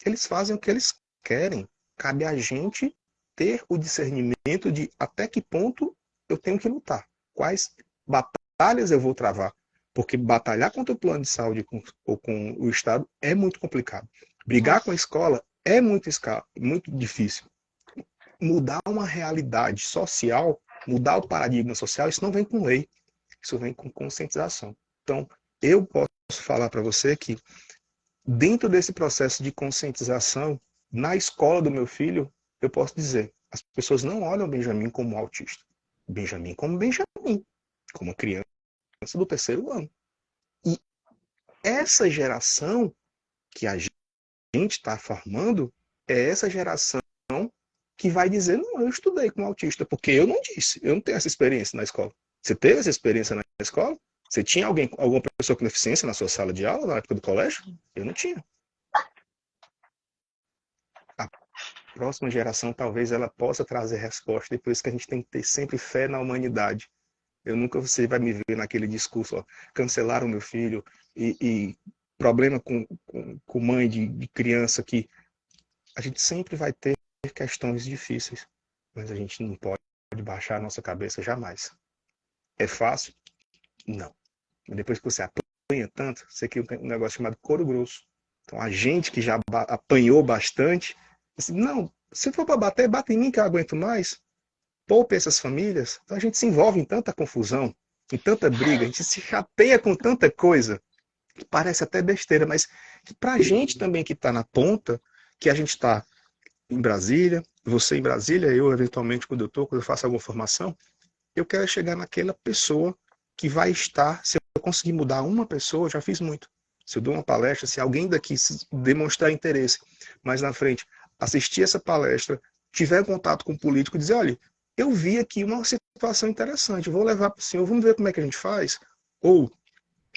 Eles fazem o que eles querem. Cabe a gente ter o discernimento de até que ponto eu tenho que lutar. Quais batalhas eu vou travar. Porque batalhar contra o plano de saúde ou com o Estado é muito complicado. Brigar com a escola é muito difícil. Mudar uma realidade social, mudar o paradigma social, isso não vem com lei. Isso vem com conscientização. Então, eu posso falar para você que dentro desse processo de conscientização, na escola do meu filho, eu posso dizer, as pessoas não olham o Benjamin como autista. Benjamin, como uma criança do terceiro ano. E essa geração que a gente está formando é essa geração que vai dizer, não, eu estudei com autista, porque eu não disse, eu não tenho essa experiência na escola. Você teve essa experiência na escola? Você tinha alguma pessoa com deficiência na sua sala de aula, na época do colégio? Eu não tinha. A próxima geração, talvez, ela possa trazer resposta, e por isso que a gente tem que ter sempre fé na humanidade. Eu nunca você vai me ver naquele discurso, ó, cancelaram meu filho, e problema com mãe de criança, que a gente sempre vai ter questões difíceis, mas a gente não pode baixar a nossa cabeça jamais. É fácil? Não. Mas depois que você apanha tanto, você cria um negócio chamado couro grosso. Então a gente que já apanhou bastante, assim, não, se for para bater, bate em mim que eu aguento mais. Poupe essas famílias. Então a gente se envolve em tanta confusão, em tanta briga, a gente se chateia com tanta coisa, que parece até besteira, mas para a gente também que está na ponta, que a gente está em Brasília, você em Brasília, eu eventualmente quando eu faço alguma formação, eu quero chegar naquela pessoa que vai estar, se eu conseguir mudar uma pessoa, eu já fiz muito. Se eu dou uma palestra, se alguém daqui demonstrar interesse, mais na frente, assistir essa palestra, tiver contato com o político e dizer, olha, eu vi aqui uma situação interessante, vou levar para o senhor, vamos ver como é que a gente faz. Ou,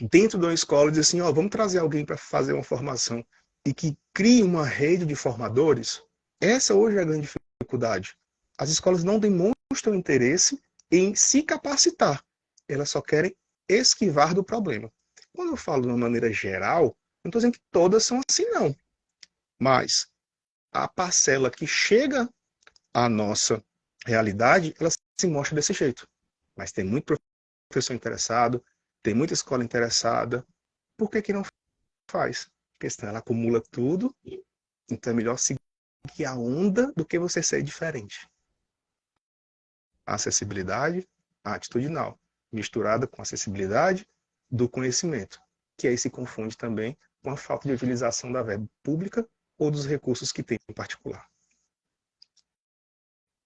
dentro de uma escola, dizer assim, ó, vamos trazer alguém para fazer uma formação e que crie uma rede de formadores. Essa hoje é a grande dificuldade. As escolas não demonstram interesse em se capacitar. Elas só querem esquivar do problema. Quando eu falo de uma maneira geral, não estou dizendo que todas são assim, não. Mas a parcela que chega à nossa realidade, ela se mostra desse jeito. Mas tem muito professor interessado, tem muita escola interessada. Por que não faz? Porque senão ela acumula tudo, então é melhor seguir a onda do que você ser diferente. A acessibilidade atitudinal, misturada com a acessibilidade do conhecimento, que aí se confunde também com a falta de utilização da verba pública ou dos recursos que tem em particular.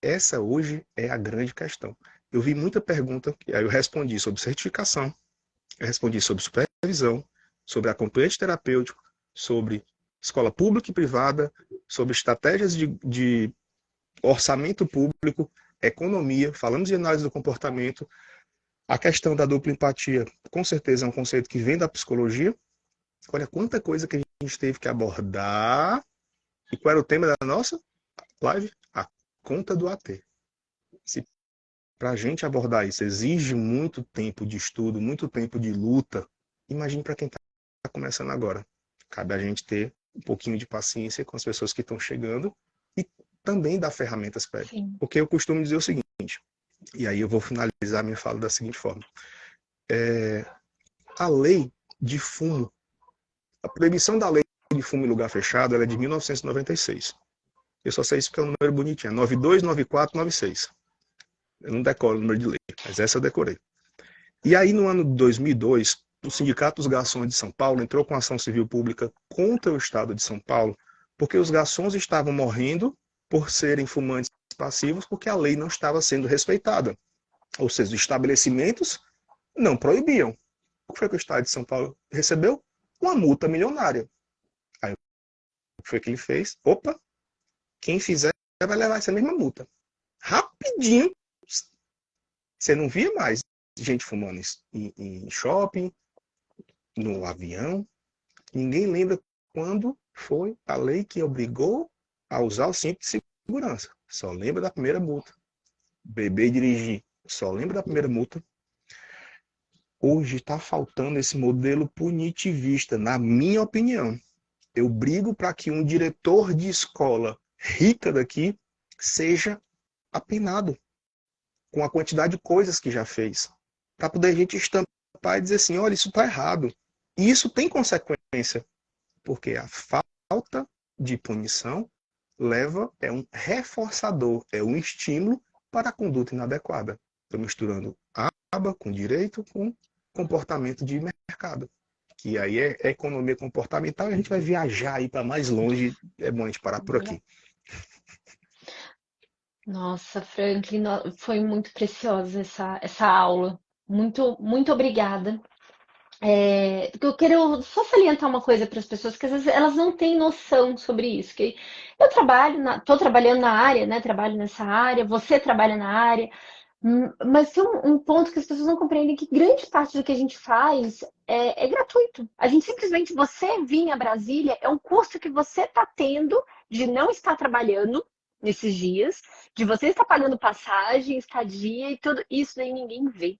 Essa hoje é a grande questão. Eu vi muita pergunta, e aí eu respondi sobre certificação, eu respondi sobre supervisão, sobre acompanhante terapêutico, sobre escola pública e privada, sobre estratégias de orçamento público, economia, falamos de análise do comportamento. A questão da dupla empatia, com certeza é um conceito que vem da psicologia. Olha quanta coisa que a gente teve que abordar. E qual era o tema da nossa live? A conta do AT. Se para a gente abordar isso exige muito tempo de estudo, muito tempo de luta, imagine para quem está começando agora. Cabe a gente ter um pouquinho de paciência com as pessoas que estão chegando e também dar ferramentas para eles. Sim. Porque eu costumo dizer o seguinte, e aí eu vou finalizar minha fala da seguinte forma. A lei de fumo, a proibição da lei de fumo em lugar fechado, ela é de 1996. Eu só sei isso porque é um número bonitinho, é 929496. Eu não decoro o número de lei, mas essa eu decorei. E aí, no ano de 2002, o Sindicato dos Garçons de São Paulo entrou com ação civil pública contra o Estado de São Paulo, porque os garçons estavam morrendo por serem fumantes passivos, porque a lei não estava sendo respeitada. Ou seja, os estabelecimentos não proibiam. O que foi que o Estado de São Paulo recebeu? Uma multa milionária. Aí, o que foi que ele fez? Opa, quem fizer vai levar essa mesma multa. Rapidinho, você não via mais gente fumando em shopping, no avião. Ninguém lembra quando foi a lei que obrigou a usar o cinto de segurança. Só lembra da primeira multa. Beber e dirigir. Só lembra da primeira multa. Hoje está faltando esse modelo punitivista, na minha opinião. Eu brigo para que um diretor de escola rica daqui seja apenado com a quantidade de coisas que já fez. Para poder a gente estampar e dizer assim, olha, isso está errado. E isso tem consequência, porque a falta de punição é um reforçador, é um estímulo para a conduta inadequada. Estou misturando aba com direito com comportamento de mercado. Que aí é economia comportamental e a gente vai viajar aí para mais longe. É bom a gente parar por aqui. Nossa, Franklin, foi muito preciosa essa aula. Muito, muito obrigada. Eu quero só salientar uma coisa para as pessoas, que às vezes elas não têm noção sobre isso. Que eu estou trabalhando na área, né? Trabalho nessa área, você trabalha na área, mas tem um ponto que as pessoas não compreendem, que grande parte do que a gente faz é gratuito. A gente simplesmente, você vir a Brasília, é um custo que você está tendo de não estar trabalhando nesses dias, de você estar pagando passagem, estadia e tudo isso, daí ninguém vê.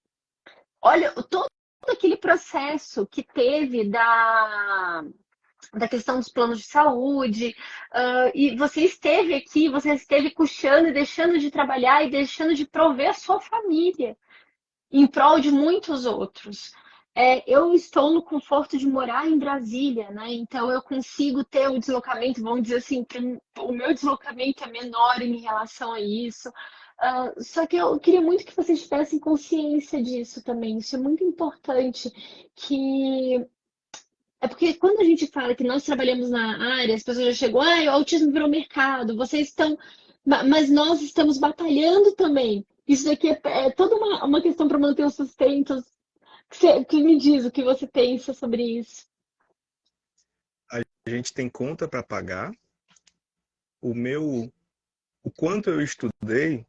Olha, todo aquele processo que teve da questão dos planos de saúde, e você esteve aqui, você esteve custeando e deixando de trabalhar e deixando de prover a sua família em prol de muitos outros. Eu estou no conforto de morar em Brasília, né? Então eu consigo ter o deslocamento, vamos dizer assim, o meu deslocamento é menor em relação a isso. Só que eu queria muito que vocês tivessem consciência disso também. Isso é muito importante, que é porque quando a gente fala que nós trabalhamos na área, as pessoas já chegam, o autismo virou mercado, vocês estão. Mas nós estamos batalhando também. Isso daqui é toda uma questão para manter o sustento. Que me diz o que você pensa sobre isso. A gente tem conta para pagar. O quanto eu estudei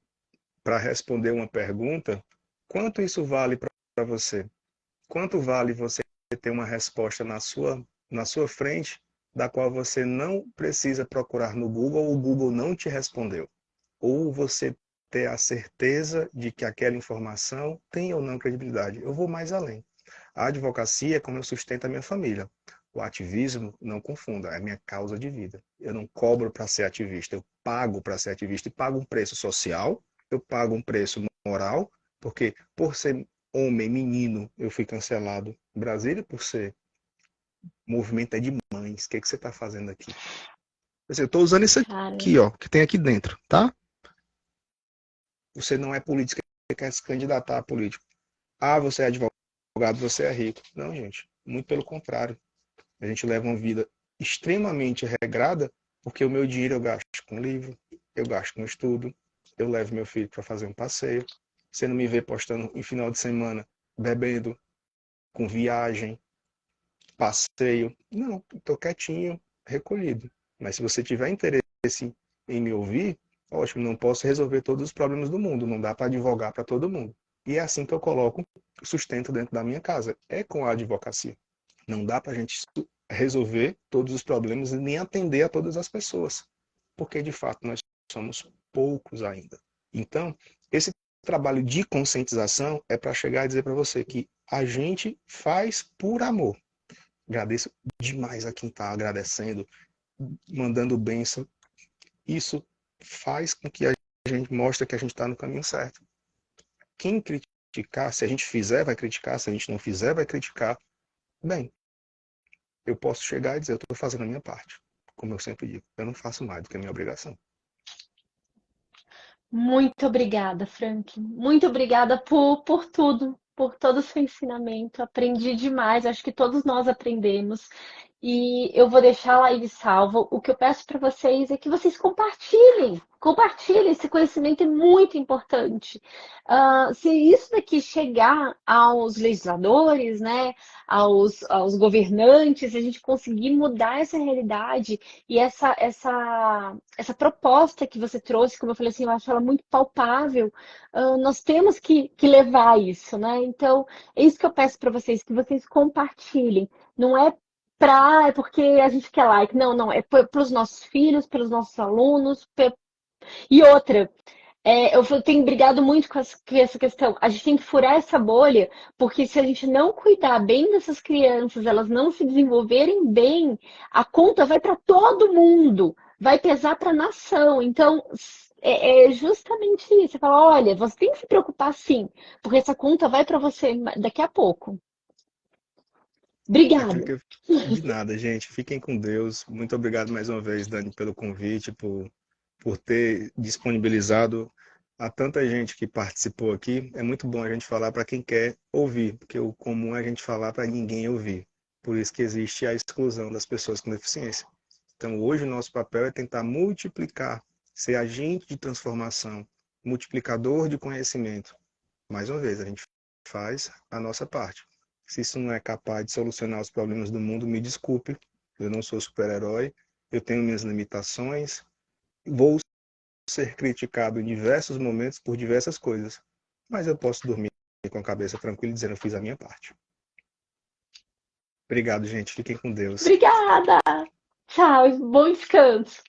para responder uma pergunta, quanto isso vale para você? Quanto vale você ter uma resposta na sua frente, da qual você não precisa procurar no Google, ou o Google não te respondeu? Ou você ter a certeza de que aquela informação tem ou não credibilidade? Eu vou mais além. A advocacia é como eu sustento a minha família. O ativismo, não confunda, é a minha causa de vida. Eu não cobro para ser ativista, eu pago para ser ativista, e pago um preço social, eu pago um preço moral, porque por ser homem, menino, eu fui cancelado em Brasília, por ser movimento de mães. O que você está fazendo aqui? Eu estou usando isso aqui, ó, que tem aqui dentro, tá? Você não é político, você quer se candidatar a político. Você é advogado, você é rico. Não, gente, muito pelo contrário. A gente leva uma vida extremamente regrada, porque o meu dinheiro eu gasto com livro, eu gasto com estudo, eu levo meu filho para fazer um passeio. Você não me vê postando em final de semana, bebendo, com viagem, passeio. Não, estou quietinho, recolhido. Mas se você tiver interesse em me ouvir, ótimo, não posso resolver todos os problemas do mundo, não dá para advogar para todo mundo. E é assim que eu coloco sustento dentro da minha casa, é com a advocacia. Não dá para a gente resolver todos os problemas e nem atender a todas as pessoas, porque de fato nós somos poucos ainda. Então, esse trabalho de conscientização é para chegar e dizer para você que a gente faz por amor. Agradeço demais a quem está agradecendo, mandando bênção. Isso faz com que a gente mostre que a gente está no caminho certo. Quem criticar, se a gente fizer, vai criticar, se a gente não fizer, vai criticar. Bem, eu posso chegar e dizer, eu estou fazendo a minha parte. Como eu sempre digo, eu não faço mais do que a minha obrigação. Muito obrigada, Frank. Muito obrigada por tudo, por todo o seu ensinamento. Aprendi demais, acho que todos nós aprendemos. E eu vou deixar a live salva. O que eu peço para vocês é que vocês compartilhem. Compartilhem, esse conhecimento é muito importante. Se isso daqui chegar aos legisladores, né, aos governantes, a gente conseguir mudar essa realidade e essa proposta que você trouxe, como eu falei assim, eu acho ela muito palpável. Nós temos que levar isso, né? Então, é isso que eu peço para vocês, que vocês compartilhem. Não é é porque a gente quer like. Não, não. É para os nossos filhos, pelos nossos alunos. E outra, eu tenho brigado muito com essa questão. A gente tem que furar essa bolha, porque se a gente não cuidar bem dessas crianças, elas não se desenvolverem bem, a conta vai para todo mundo, vai pesar para a nação. Então, é justamente isso. Você fala, olha, você tem que se preocupar sim, porque essa conta vai para você daqui a pouco. Aquilo Obrigada. que eu... De nada, gente. Fiquem com Deus. Muito obrigado mais uma vez, Dani, pelo convite, por ter disponibilizado a tanta gente que participou aqui. É muito bom a gente falar para quem quer ouvir, porque o comum é a gente falar para ninguém ouvir. Por isso que existe a exclusão das pessoas com deficiência. Então, hoje o nosso papel é tentar multiplicar, ser agente de transformação, multiplicador de conhecimento. Mais uma vez, a gente faz a nossa parte. Se isso não é capaz de solucionar os problemas do mundo, me desculpe, eu não sou super-herói, eu tenho minhas limitações, vou ser criticado em diversos momentos por diversas coisas, mas eu posso dormir com a cabeça tranquila e dizer eu fiz a minha parte. Obrigado, gente. Fiquem com Deus. Obrigada. Tchau. Bom descanso.